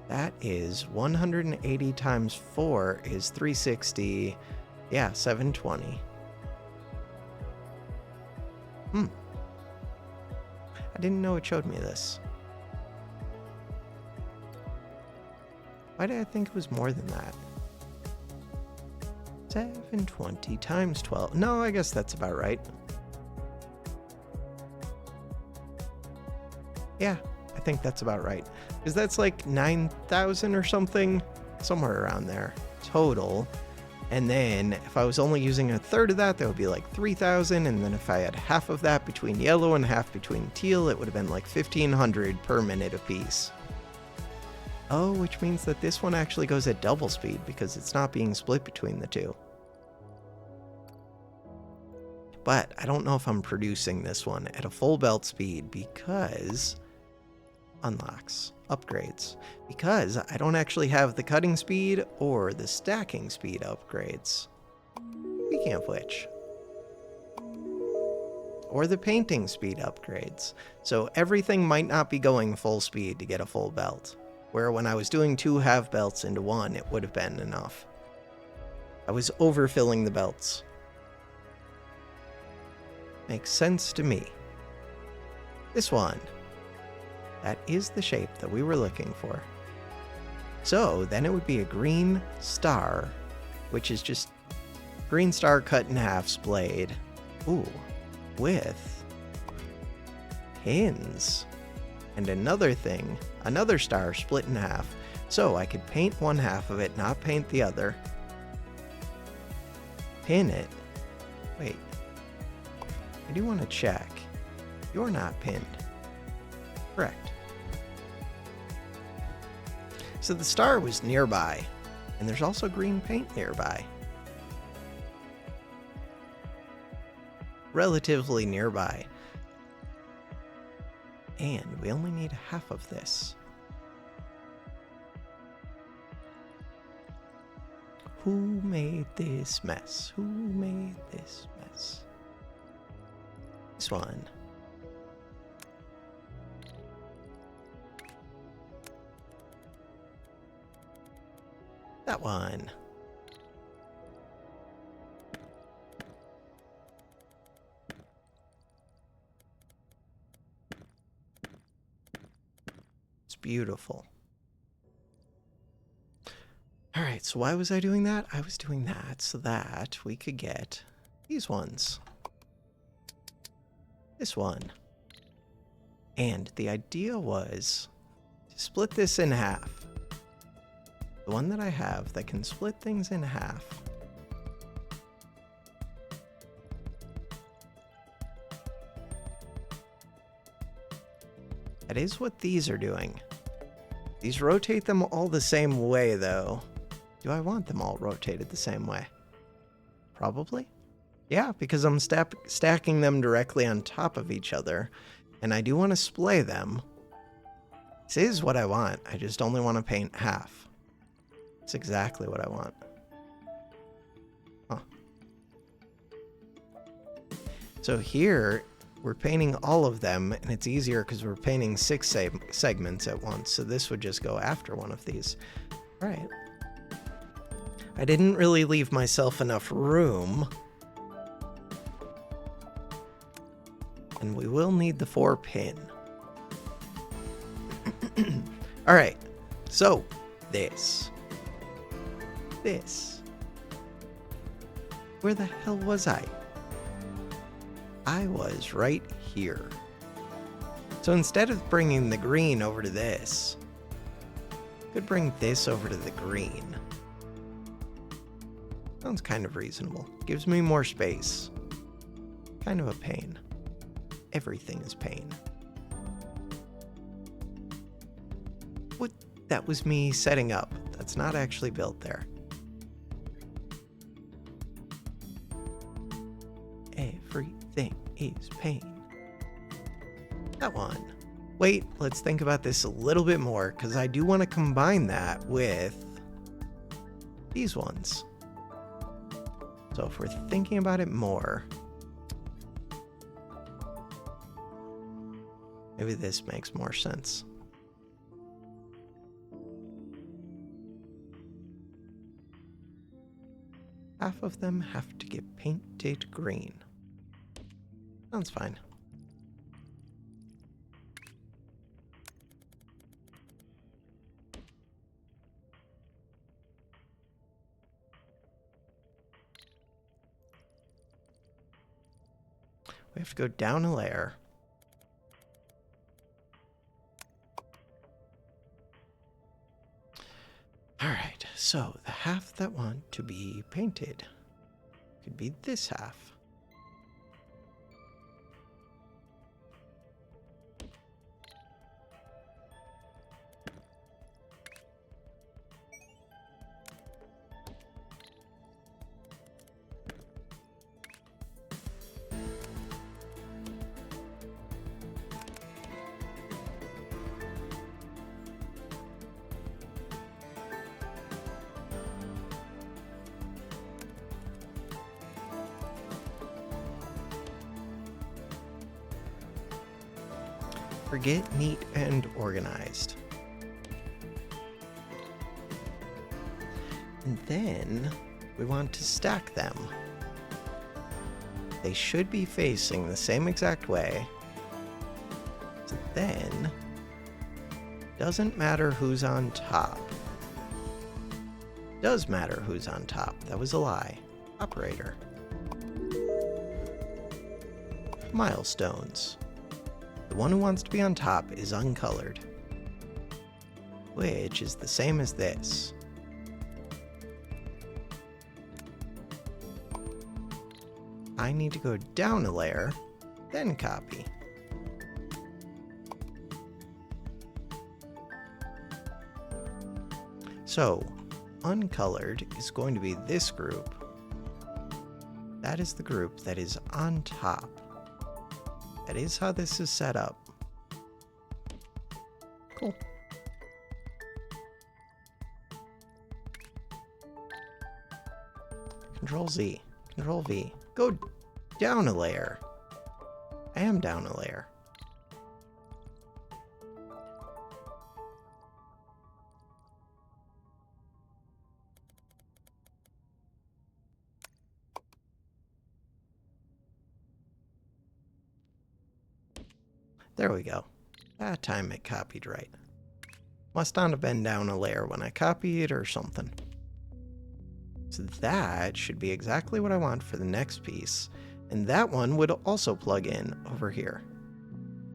That is 180 times 4 is 360. Yeah, 720. I didn't know it showed me this. Why did I think it was more than that? 720 times 12. No, I guess that's about right. Yeah, I think that's about right. Because that's like 9,000 or something, somewhere around there total. And then if I was only using a third of that, that would be like 3,000. And then if I had half of that between yellow and half between teal, it would have been like 1,500 per minute apiece. Oh, which means that this one actually goes at double speed because it's not being split between the two. But I don't know if I'm producing this one at a full belt speed because unlocks, upgrades, because I don't actually have the cutting speed or the stacking speed upgrades. Speaking of which, or the painting speed upgrades. So everything might not be going full speed to get a full belt, where when I was doing 2 half belts into one, it would have been enough. I was overfilling the belts. Makes sense to me. This one. That is the shape that we were looking for. So then it would be a green star, which is just green star cut in half splayed. Ooh, with pins. And another thing, another star split in half. So I could paint one half of it, not paint the other. Pin it. Wait. I do want to check. You're not pinned. Correct. So the star was nearby, and there's also green paint nearby. Relatively nearby. And we only need half of this. Who made this mess? Who made this mess? This one. That one. It's beautiful. All right, so why was I doing that? I was doing that so that we could get these ones. This one. And the idea was to split this in half. The one that I have that can split things in half. That is what these are doing. These rotate them all the same way, though. Do I want them all rotated the same way? Probably. Yeah, because I'm stacking them directly on top of each other, and I do want to splay them. This is what I want. I just only want to paint half. It's exactly what I want. Huh. So here, we're painting all of them, and it's easier because we're painting 6 segments at once, so this would just go after one of these. All right. I didn't really leave myself enough room. And we will need the 4 pin. All right. So, this. Where the hell was I? I was right here. So instead of bringing the green over to this, I could bring this over to the green. Sounds kind of reasonable. Gives me more space. Kind of a pain. Everything is pain. What? That was me setting up. That's not actually built there. Everything is pain. That one. Wait, let's think about this a little bit more, because I do want to combine that with these ones. So if we're thinking about it more, maybe this makes more sense. Half of them have to get painted green. Sounds fine. We have to go down a layer. All right, so the half that want to be painted could be this half. Forget neat and organized. And then we want to stack them. They should be facing the same exact way. So then, doesn't matter who's on top. Does matter who's on top. That was a lie. Operator. Milestones. The one who wants to be on top is uncolored, which is the same as this. I need to go down a layer, then copy. So, uncolored is going to be this group. That is the group that is on top. That is how this is set up. Cool. Control Z, Control V. Go down a layer. I am down a layer. There we go. That time it copied right. Must not have been down a layer when I copied or something. So that should be exactly what I want for the next piece. And that one would also plug in over here.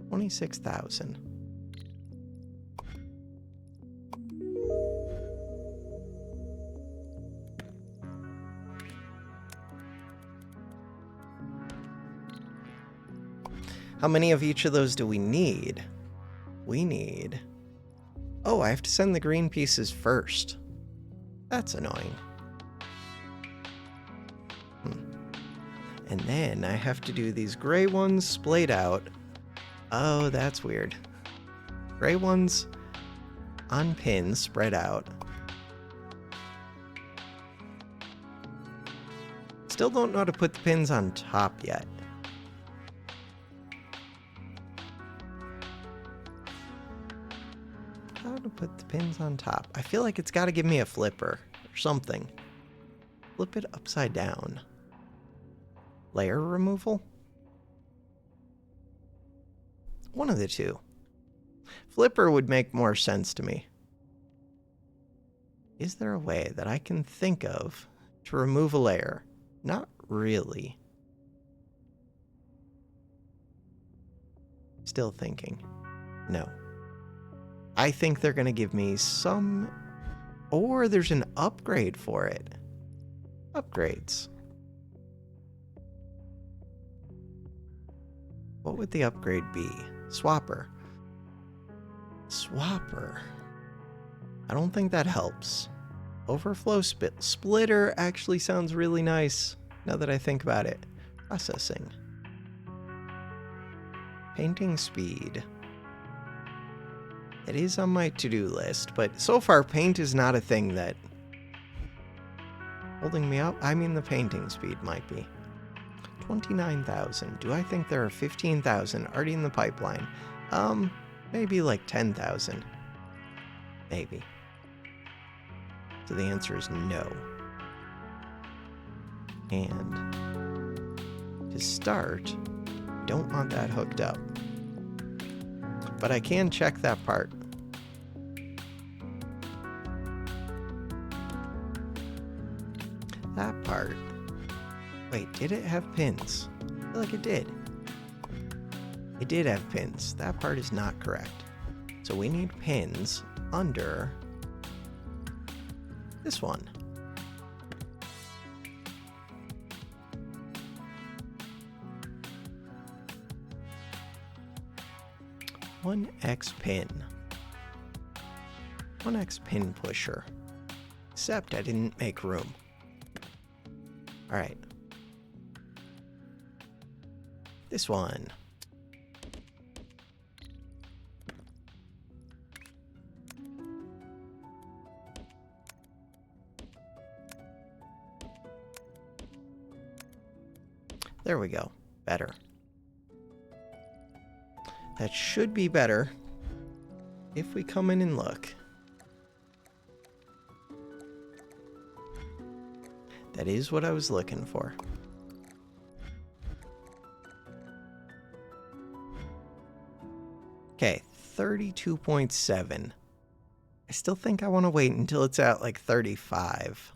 26,000. How many of each of those do we need? We need... Oh, I have to send the green pieces first. That's annoying. And then I have to do these gray ones splayed out. Oh, that's weird. Gray ones on pins spread out. Still don't know how to put the pins on top yet. How to put the pins on top. I feel like it's got to give me a flipper or something. Flip it upside down. Layer removal? One of the two. Flipper would make more sense to me. Is there a way that I can think of to remove a layer? Not really. Still thinking. No. I think they're going to give me some... Or there's an upgrade for it. Upgrades. What would the upgrade be? Swapper. Swapper. I don't think that helps. Overflow splitter actually sounds really nice, now that I think about it. Processing. Painting speed. It is on my to-do list, but so far paint is not a thing that... Holding me up? I mean the painting speed might be. 29,000. Do I think there are 15,000 already in the pipeline? Maybe like 10,000. Maybe. So the answer is no. And to start, don't want that hooked up. But I can check that part. That part. Wait, did it have pins? I feel like it did. It did have pins. That part is not correct. So we need pins under this one. One X pin. 1X pin pusher. Except I didn't make room. Alright. This one. There we go. Better. That should be better if we come in and look. That is what I was looking for. Okay, 32.7. I still think I want to wait until it's at like 35.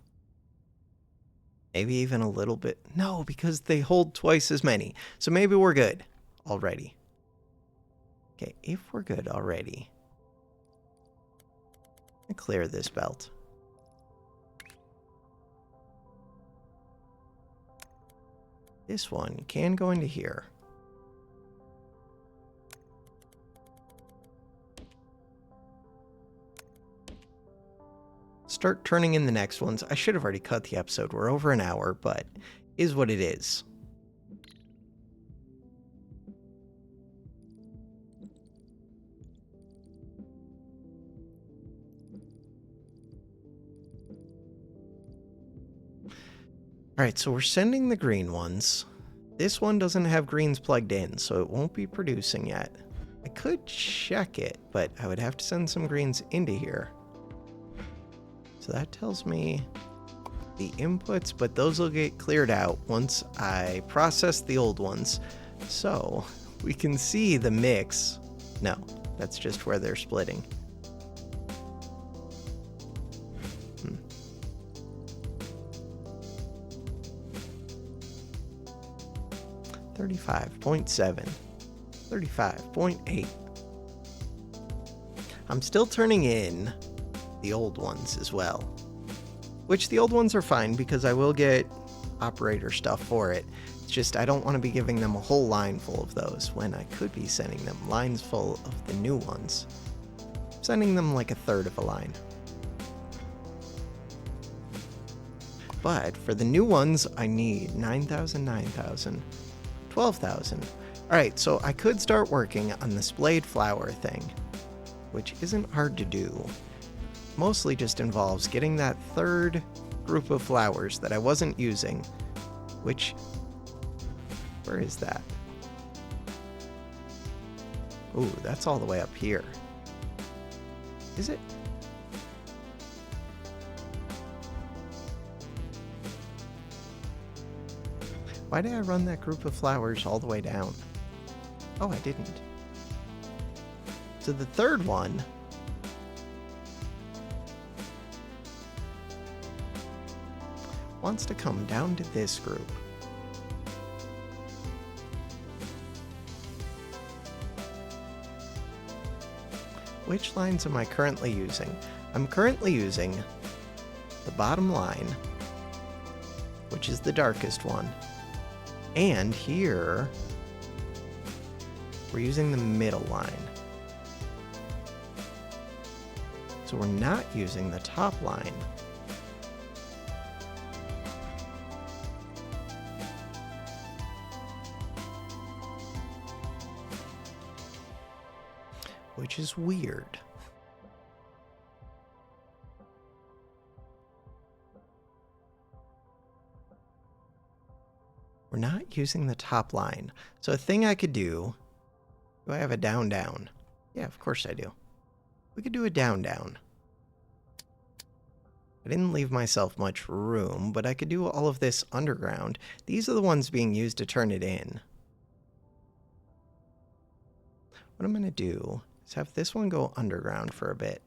Maybe even a little bit. No, because they hold twice as many. So maybe we're good already. Okay, if we're good already, I clear this belt. This one can go into here. Start turning in the next ones. I should have already cut the episode. We're over an hour, but is what it is. Alright, so we're sending the green ones. This one doesn't have greens plugged in, so it won't be producing yet. I could check it, but I would have to send some greens into here. So that tells me the inputs, but those will get cleared out once I process the old ones. So we can see the mix. No, that's just where they're splitting. 35.7, 35.8. I'm still turning in the old ones as well, which the old ones are fine because I will get operator stuff for it. It's just I don't want to be giving them a whole line full of those when I could be sending them lines full of the new ones. I'm sending them like a third of a line. But for the new ones, I need 9,000, 9,000, 12,000. Alright, so I could start working on the splayed flower thing, which isn't hard to do. Mostly just involves getting that third group of flowers that I wasn't using, which... where is that? Ooh, that's all the way up here. Is it? Why did I run that group of flowers all the way down? Oh, I didn't. So the third one... wants to come down to this group. Which lines am I currently using? I'm currently using the bottom line, which is the darkest one. And here, we're using the middle line. So we're not using the top line. Which is weird. We're not using the top line. So a thing I could do I have a down down? Yeah, of course I do. We could do a down down. I didn't leave myself much room, but I could do all of this underground. These are the ones being used to turn it in. What I'm going to do is have this one go underground for a bit.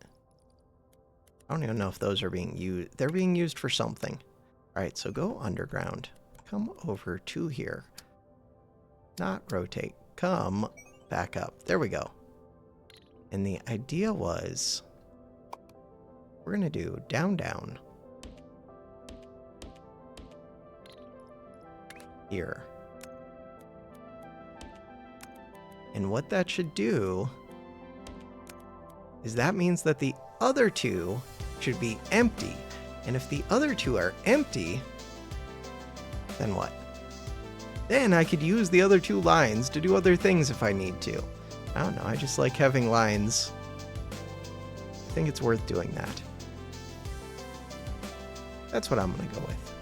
I don't even know if those are being used. They're being used for something. All right, so go underground. Come over to here. Not rotate. Come back up. There we go. And the idea was we're going to do down, down. Here. And what that should do is that means that the other two should be empty. And if the other two are empty, then what? Then I could use the other two lines to do other things if I need to. I don't know, I just like having lines. I think it's worth doing that. That's what I'm gonna go with.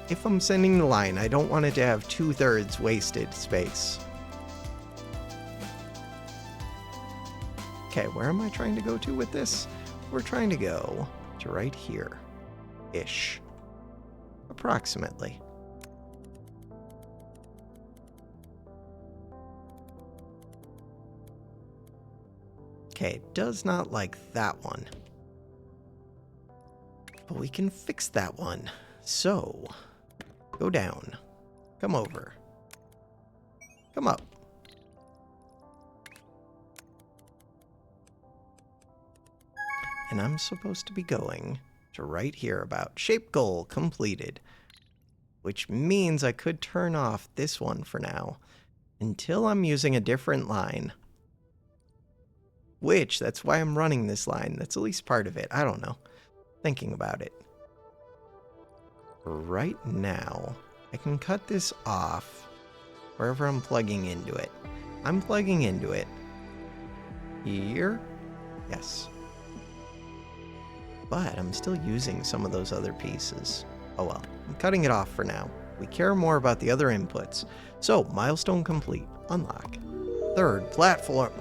If I'm sending the line, I don't want it to have 2/3 wasted space. Okay, where am I trying to go to with this? We're trying to go to right here-ish. Approximately. Okay, it does not like that one. But we can fix that one. So, go down. Come over. Come up. And I'm supposed to be going to right here about shape goal completed. Which means I could turn off this one for now until I'm using a different line. Which, that's why I'm running this line. That's at least part of it. I don't know. Thinking about it. Right now, I can cut this off wherever I'm plugging into it. I'm plugging into it here. Yes. But I'm still using some of those other pieces. Oh well, I'm cutting it off for now. We care more about the other inputs. So, milestone complete. Unlock. Third platform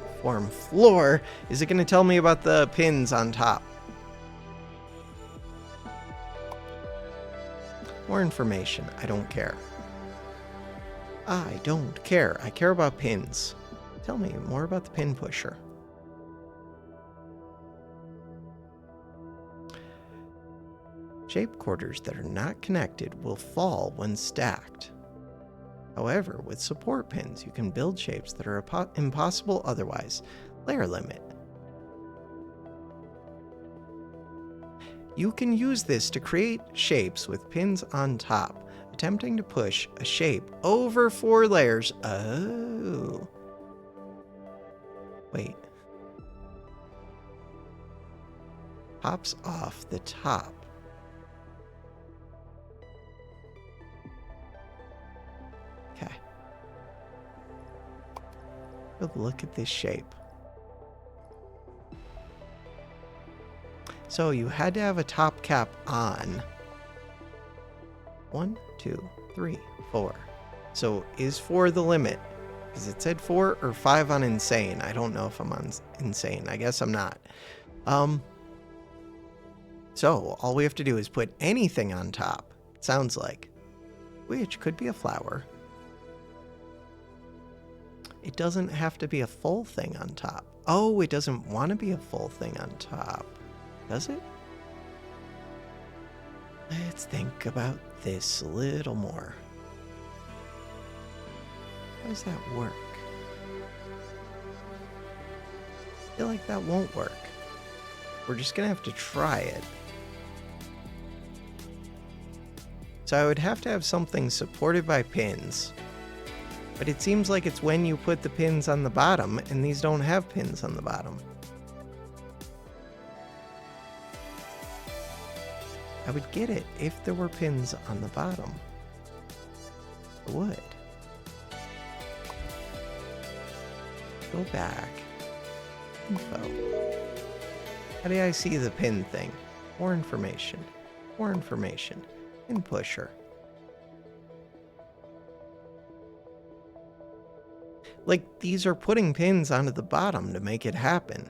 floor. Is it going to tell me about the pins on top? More information. I don't care. I don't care. I care about pins. Tell me more about the pin pusher. Shape quarters that are not connected will fall when stacked. However, with support pins, you can build shapes that are impossible otherwise. Layer limit. You can use this to create shapes with pins on top, attempting to push a shape over 4 layers. Oh. Wait. Pops off the top. Okay. Look at this shape. So you had to have a top cap on. 1, 2, 3, 4. So is 4 the limit? Because it said 4 or 5 on insane. I don't know if I'm on insane. I guess I'm not. So all we have to do is put anything on top. It sounds like. Which could be a flower. It doesn't have to be a full thing on top. Oh, it doesn't want to be a full thing on top. Does it? Let's think about this a little more. How does that work? I feel like that won't work. We're just gonna have to try it. So I would have to have something supported by pins. But it seems like it's when you put the pins on the bottom, and these don't have pins on the bottom. I would get it if there were pins on the bottom. I would. Go back. Info. How do I see the pin thing? More information. More information. Pin pusher. Like, these are putting pins onto the bottom to make it happen.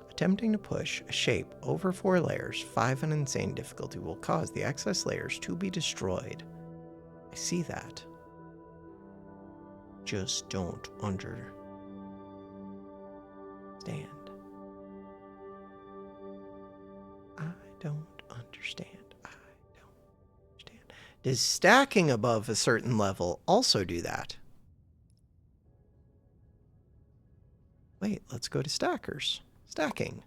Attempting to push a shape over 4 layers, 5 on insane difficulty, will cause the excess layers to be destroyed. I see that. Just don't understand. I don't understand. Does stacking above a certain level also do that? Wait, let's go to stackers. Stacking.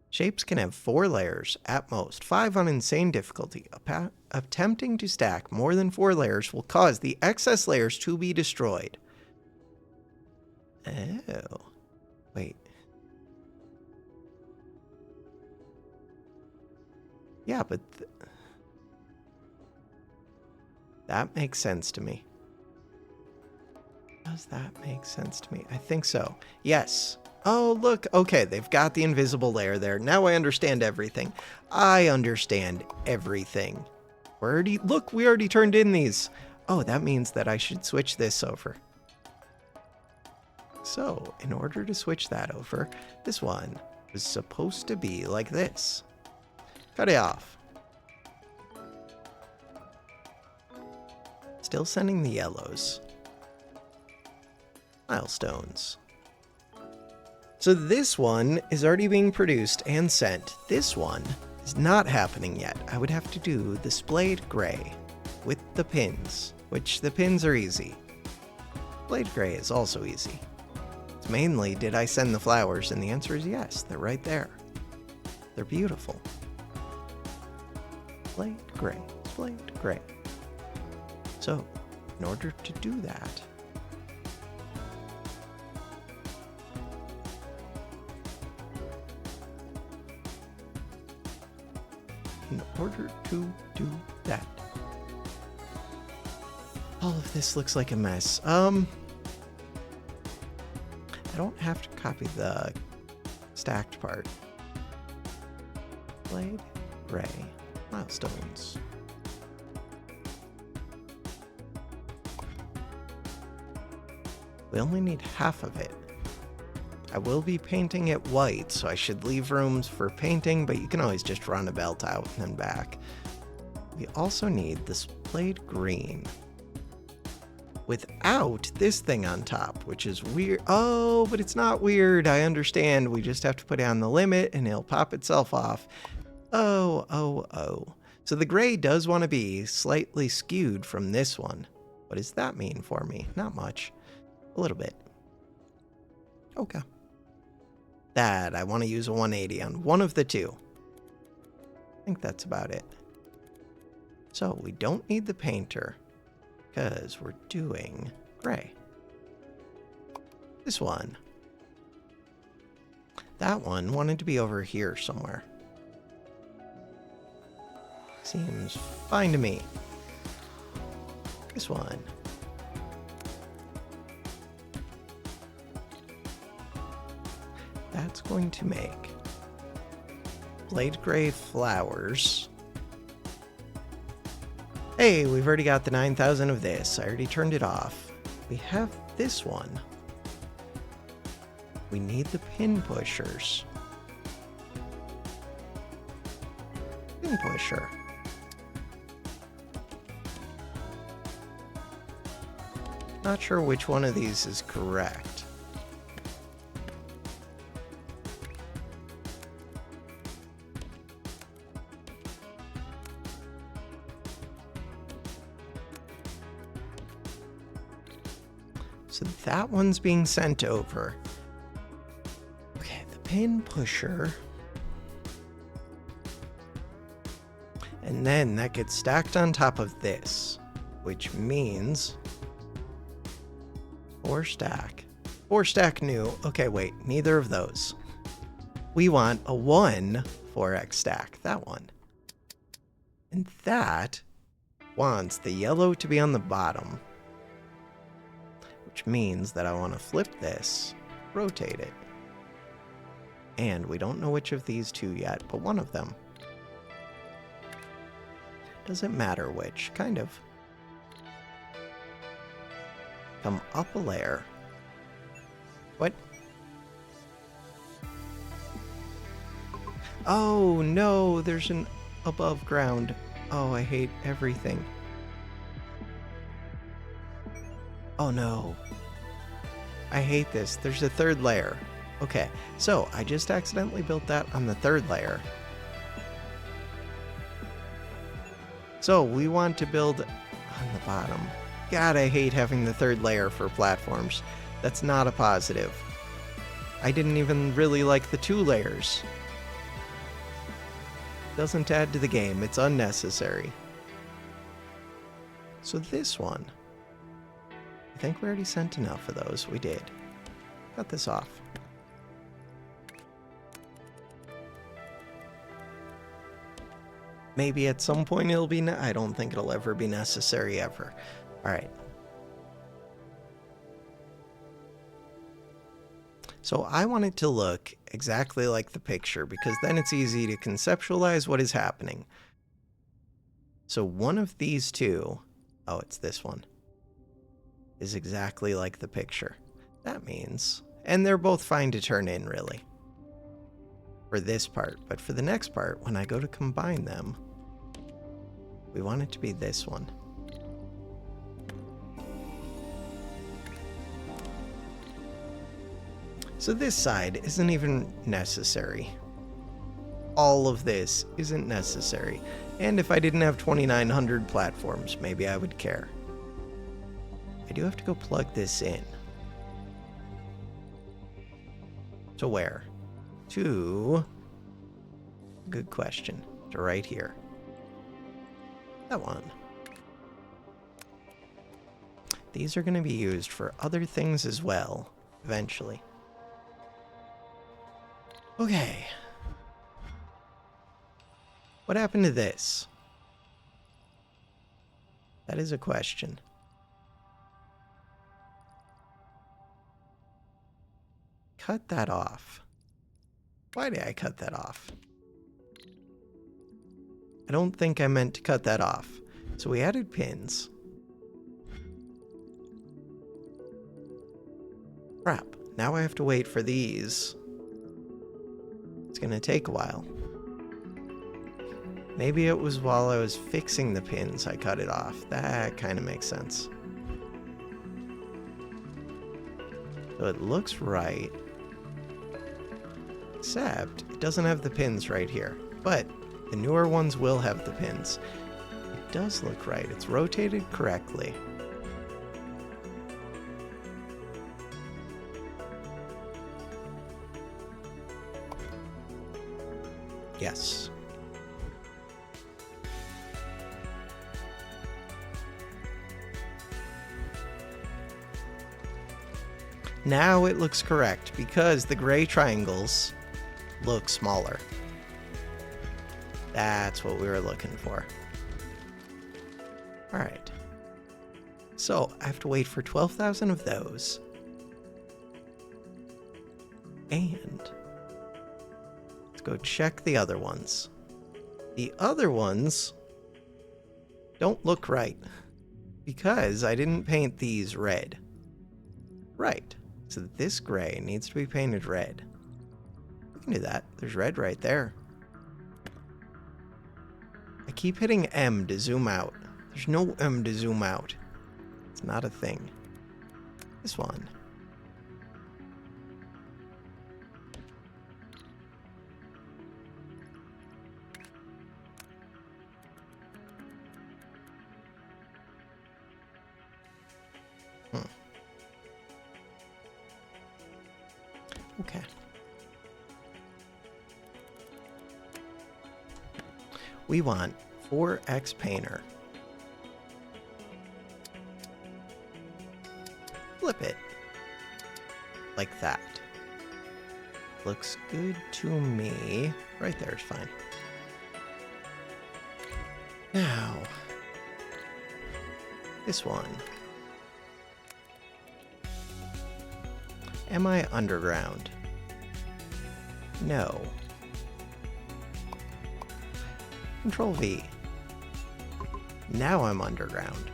Shapes can have 4 layers at most, 5 on insane difficulty. Attempting to stack more than 4 layers will cause the excess layers to be destroyed. Oh. Wait. Yeah, but that makes sense to me. Does that make sense to me? I think so. Yes. Oh, look. Okay, they've got the invisible layer there. Now I understand everything. I understand everything. Look, we already turned in these. Oh, that means that I should switch this over. So, in order to switch that over, this one was supposed to be like this. Cut it off. Still sending the yellows. Milestones. So this one is already being produced and sent. This one is not happening yet. I would have to do the splayed gray with the pins, which the pins are easy. Splayed gray is also easy. It's mainly, did I send the flowers? And the answer is yes, they're right there. They're beautiful. Splayed gray, splayed gray. So, in order to do that, all of this looks like a mess. I don't have to copy the stacked part. Blade, gray, milestones. We only need half of it. I will be painting it white, so I should leave rooms for painting, but you can always just run a belt out and then back. We also need the splayed green without this thing on top, which is weird. Oh, but it's not weird. I understand. We just have to put it on the limit and it'll pop itself off. Oh. So the gray does want to be slightly skewed from this one. What does that mean for me? Not much. A little bit. Okay. That, I want to use a 180 on one of the two. I think that's about it. So we don't need the painter because we're doing gray. This one. That one wanted to be over here somewhere. Seems fine to me. This one. That's going to make blade gray flowers. Hey, we've already got the 9,000 of this. I already turned it off. We have this one. We need the pin pushers. Pin pusher. Not sure which one of these is correct. So that one's being sent over. Okay, the pin pusher. And then that gets stacked on top of this, which means 4 stack. 4 stack new. Okay, wait, neither of those. We want a 1 4x stack, that one. And that wants the yellow to be on the bottom. Which means that I want to flip this, rotate it. And we don't know which of these two yet, but one of them. Doesn't matter which, kind of. Come up a layer. What? Oh no, there's an above ground. Oh, I hate everything. Oh no. I hate this. There's a 3rd layer. Okay, so I just accidentally built that on the 3rd layer. So we want to build on the bottom. God, I hate having the 3rd layer for platforms. That's not a positive. I didn't even really like the 2 layers. Doesn't add to the game. It's unnecessary. So this one. I think we already sent enough of those. We did. Cut this off. Maybe at some point it'll be... I don't think it'll ever be necessary ever. Alright. So I want it to look exactly like the picture because then it's easy to conceptualize what is happening. So one of these two... Oh, it's this one. Is exactly like the picture. That means... And they're both fine to turn in, really. For this part. But for the next part, when I go to combine them, we want it to be this one. So this side isn't even necessary. All of this isn't necessary. And if I didn't have 2,900 platforms, maybe I would care. I do have to go plug this in. To where? To... Good question. To right here. That one. These are going to be used for other things as well, eventually. Okay. What happened to this? That is a question. Cut that off. Why did I cut that off? I don't think I meant to cut that off. So we added pins. Crap. Now I have to wait for these. It's gonna take a while. Maybe it was while I was fixing the pins I cut it off. That kind of makes sense. So it looks right. Except it doesn't have the pins right here. But the newer ones will have the pins. It does look right. It's rotated correctly. Yes. Now it looks correct because the gray triangles look smaller. That's what we were looking for. All right. So I have to wait for 12,000 of those. And let's go check the other ones. The other ones don't look right because I didn't paint these red. Right. So this gray needs to be painted red. We can do that. There's red right there. I keep hitting M to zoom out. There's no M to zoom out. It's not a thing. This one. Okay. We want 4x painter. Flip it. Like that. Looks good to me. Right there is fine. Now, this one. Am I underground? No. Control V. Now I'm underground.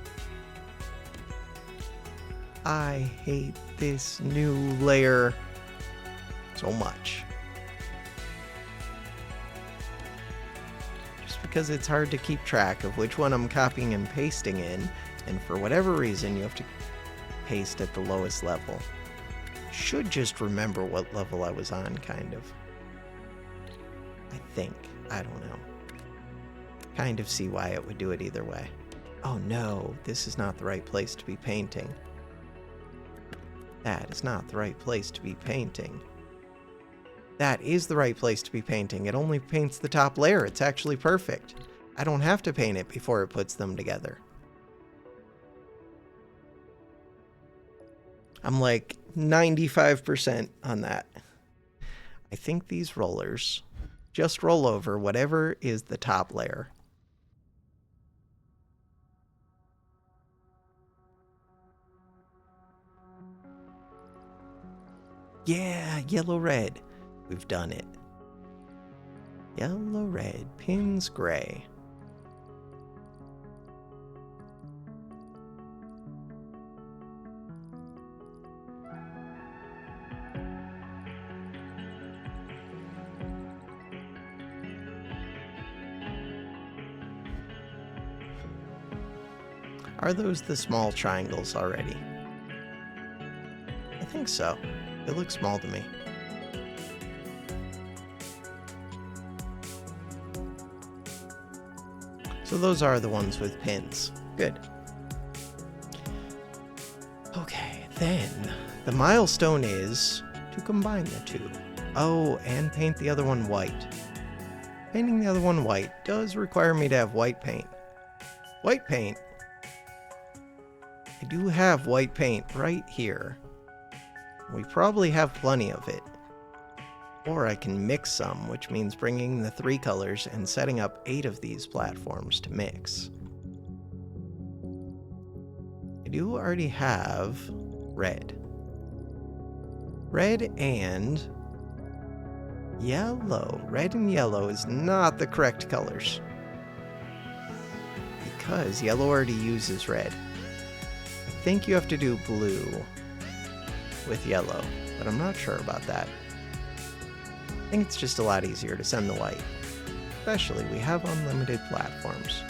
I hate this new layer so much. Just because it's hard to keep track of which one I'm copying and pasting in, and for whatever reason you have to paste at the lowest level. Should just remember what level I was on, kind of. I think. I don't know. Kind of see why it would do it either way. Oh no, this is not the right place to be painting. That is not the right place to be painting. That is the right place to be painting. It only paints the top layer. It's actually perfect. I don't have to paint it before it puts them together. I'm like 95% on that. I think these rollers just roll over whatever is the top layer. Yeah, yellow, red. We've done it. Yellow, red, pins, gray. Are those the small triangles already? I think so. It looks small to me. So those are the ones with pins. Good. Okay, then the milestone is to combine the two. Oh, and paint the other one white. Painting the other one white does require me to have white paint. White paint? I do have white paint right here. We probably have plenty of it. Or I can mix some, which means bringing the 3 colors and setting up 8 of these platforms to mix. I do already have red. Red and yellow. Red and yellow is not the correct colors, because yellow already uses red. I think you have to do blue with yellow, but I'm not sure about that. I think it's just a lot easier to send the white. Especially, we have unlimited platforms.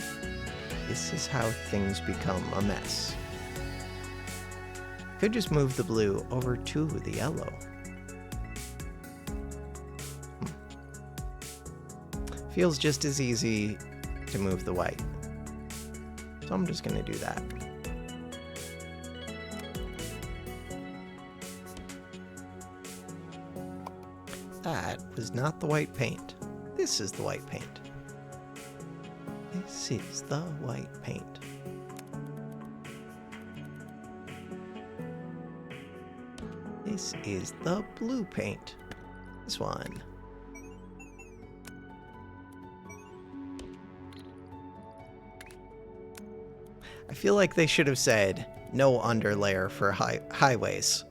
This is how things become a mess. Could just move the blue over to the yellow. Feels just as easy to move the white. So I'm just going to do that. That was not the white paint. This is the white paint. This is the white paint. This is the blue paint. This one. I feel like they should have said no underlayer for highways.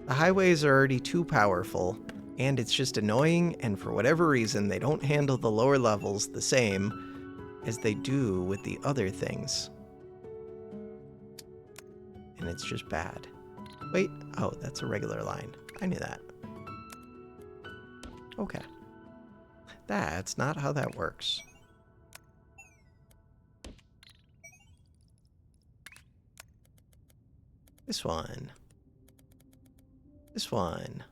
The highways are already too powerful, and it's just annoying, and for whatever reason, they don't handle the lower levels the same as they do with the other things. And it's just bad. Wait, oh, that's a regular line. I knew that. Okay. That's not how that works. This one. This one.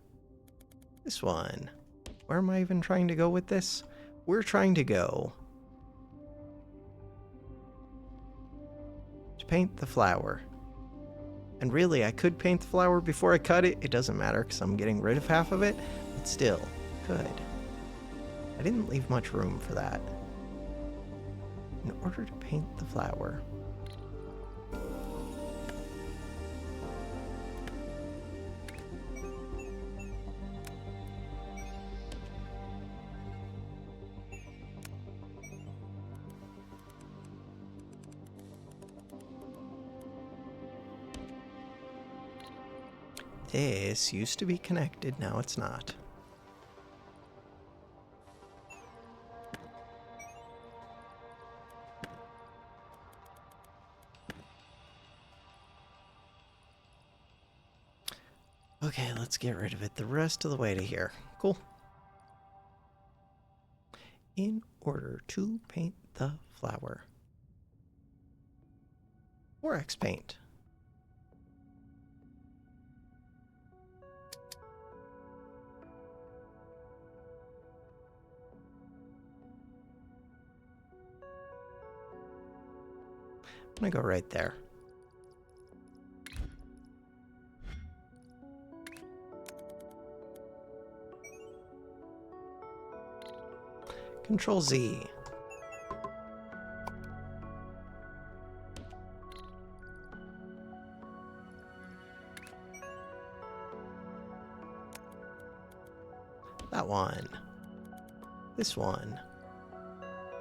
This one. Where am I even trying to go with this? We're trying to go to paint the flower. And really, I could paint the flower before I cut it. It doesn't matter because I'm getting rid of half of it. But still, could. I didn't leave much room for that. In order to paint the flower. This used to be connected, now it's not. Okay, let's get rid of it the rest of the way to here. Cool. In order to paint the flower. 4x paint. I'm gonna go right there. Control Z. That one. This one.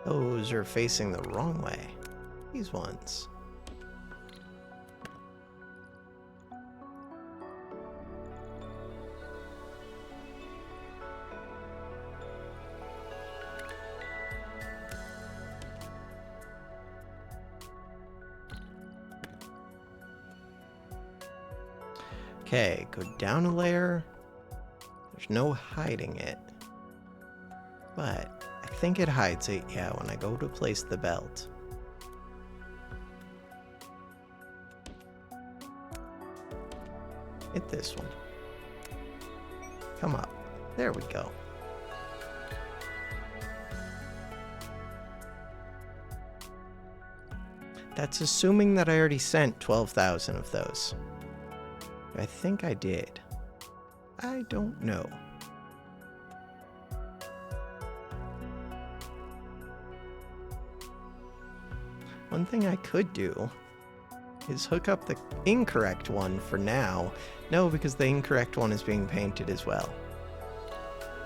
Those are facing the wrong way. These ones. Okay, go down a layer. There's no hiding it. But I think it hides it, yeah, when I go to place the belt. Hit this one. Come up. There we go. That's assuming that I already sent 12,000 of those. I think I did. I don't know. One thing I could do is hook up the incorrect one for now. No, because the incorrect one is being painted as well.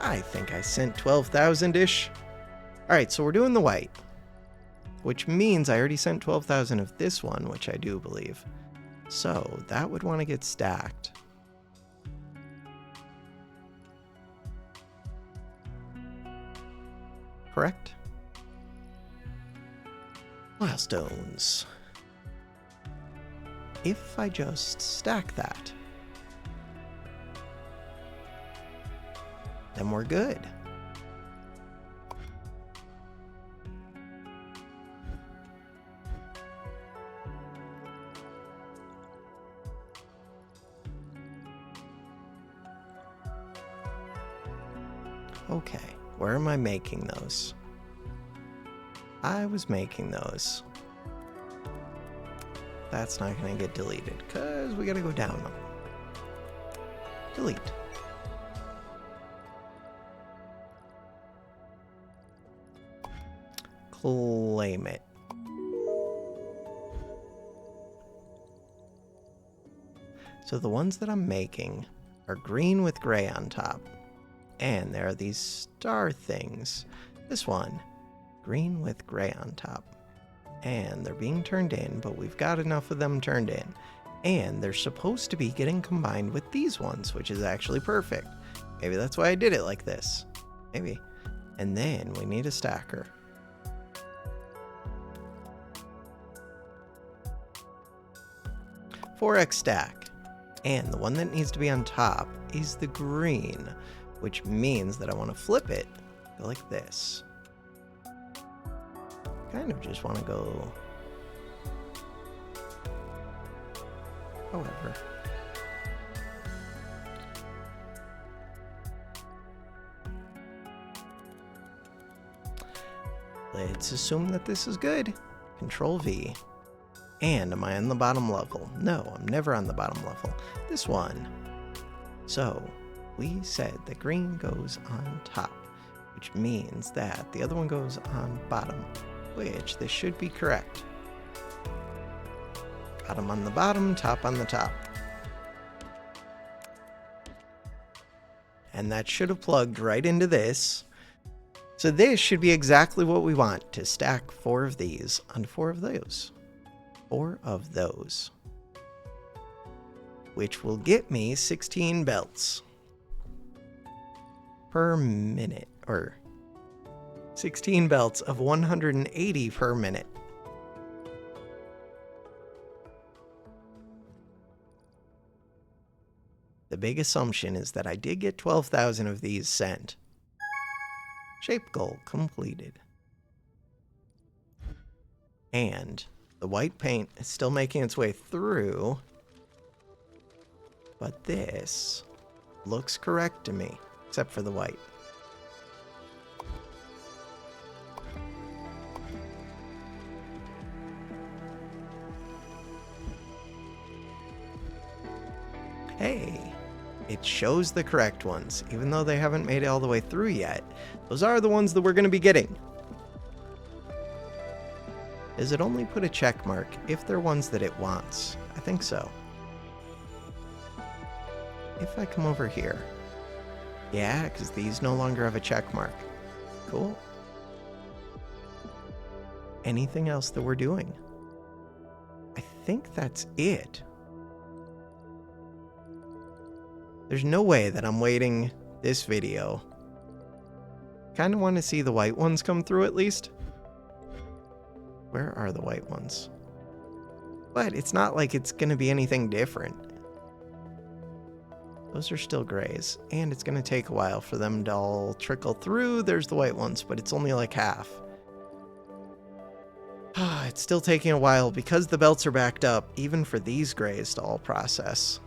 I think I sent 12,000-ish. Alright, so we're doing the white. Which means I already sent 12,000 of this one, which I do believe. So that would want to get stacked. Correct? Milestones. If I just stack that, then we're good. Okay, where am I making those? I was making those. That's not going to get deleted, because we got to go down them. Delete. Claim it. So the ones that I'm making are green with gray on top. And there are these star things. This one, green with gray on top. And they're being turned in, but we've got enough of them turned in. And they're supposed to be getting combined with these ones, which is actually perfect. Maybe that's why I did it like this. Maybe. And then we need a stacker. (4x) stack. And the one that needs to be on top is the green, which means that I want to flip it like this. Kind of just want to go however. Let's assume that this is good. Control V. And am I on the bottom level? No, I'm never on the bottom level. This one. So we said that green goes on top, which means that the other one goes on bottom, which this should be correct. Bottom on the bottom, top on the top. And that should have plugged right into this. So this should be exactly what we want, to stack 4 of these on 4 of those. 4 of those. Which will get me 16 belts per minute, or 16 belts of 180 per minute. The big assumption is that I did get 12,000 of these sent. Shape goal completed. And the white paint is still making its way through, but this looks correct to me, except for the white. Hey, it shows the correct ones, even though they haven't made it all the way through yet. Those are the ones that we're going to be getting. Does it only put a check mark if they're ones that it wants? I think so. If I come over here. Yeah, because these no longer have a check mark. Cool. Anything else that we're doing? I think that's it. There's no way that I'm waiting this video. Kind of want to see the white ones come through at least. Where are the white ones? But it's not like it's going to be anything different. Those are still grays, and it's going to take a while for them to all trickle through. There's the white ones, but it's only like half. It's still taking a while because the belts are backed up, even for these grays to all process.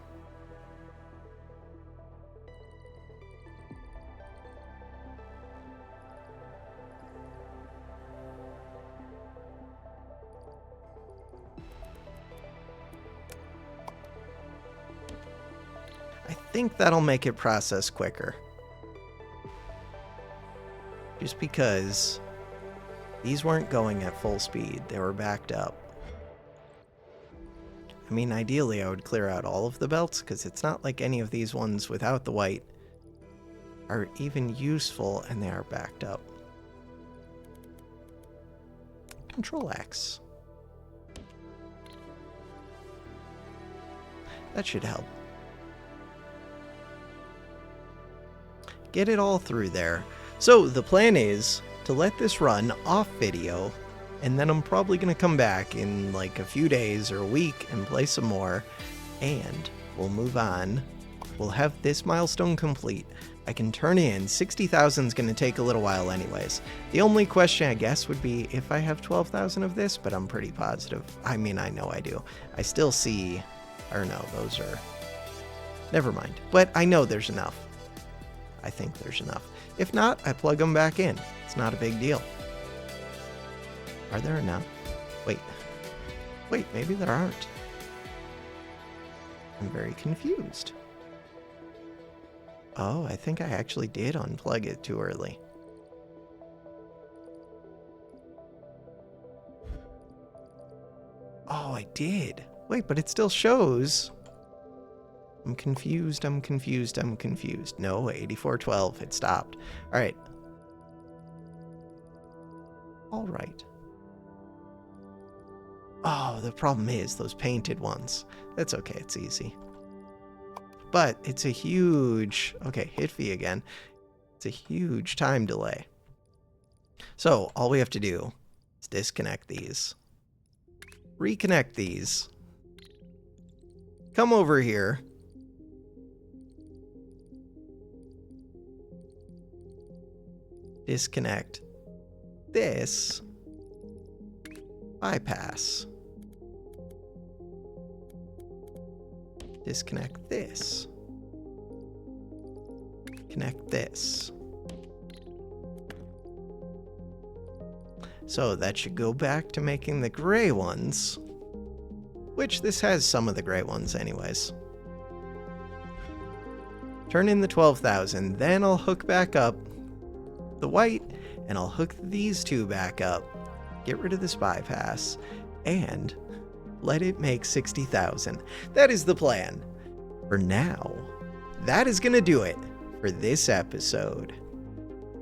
think that'll make it process quicker. Just because these weren't going at full speed, they were backed up. I mean, ideally I would clear out all of the belts, because it's not like any of these ones without the white are even useful, and they are backed up. Control X. That should help. Get it all through there. So the plan is to let this run off video, and then I'm probably going to come back in like a few days or a week and play some more, and we'll move on. We'll have this milestone complete. I can turn in 60,000 is going to take a little while anyways. The only question I guess would be if I have 12,000 of this, but I'm pretty positive. I mean, I know I do. I still see, or no, those are, never mind. But I know there's enough. I think there's enough. If not, I plug them back in. It's not a big deal. Are there enough? Wait, maybe there aren't. I'm very confused. Oh, I think I actually did unplug it too early. Oh, I did. Wait, but it still shows. I'm confused. No, 8412. It stopped. All right. Oh, the problem is those painted ones. That's okay. It's easy. But it's a huge... Okay, hit V again. It's a huge time delay. So all we have to do is disconnect these. Reconnect these. Come over here. Disconnect this. Bypass. Disconnect this. Connect this. So that should go back to making the gray ones, which this has some of the gray ones anyways. Turn in the 12,000, then I'll hook back up the white, and I'll hook these two back up, get rid of this bypass, and let it make 60,000. That is the plan. For now, that is going to do it for this episode.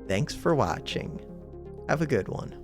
Thanks for watching. Have a good one.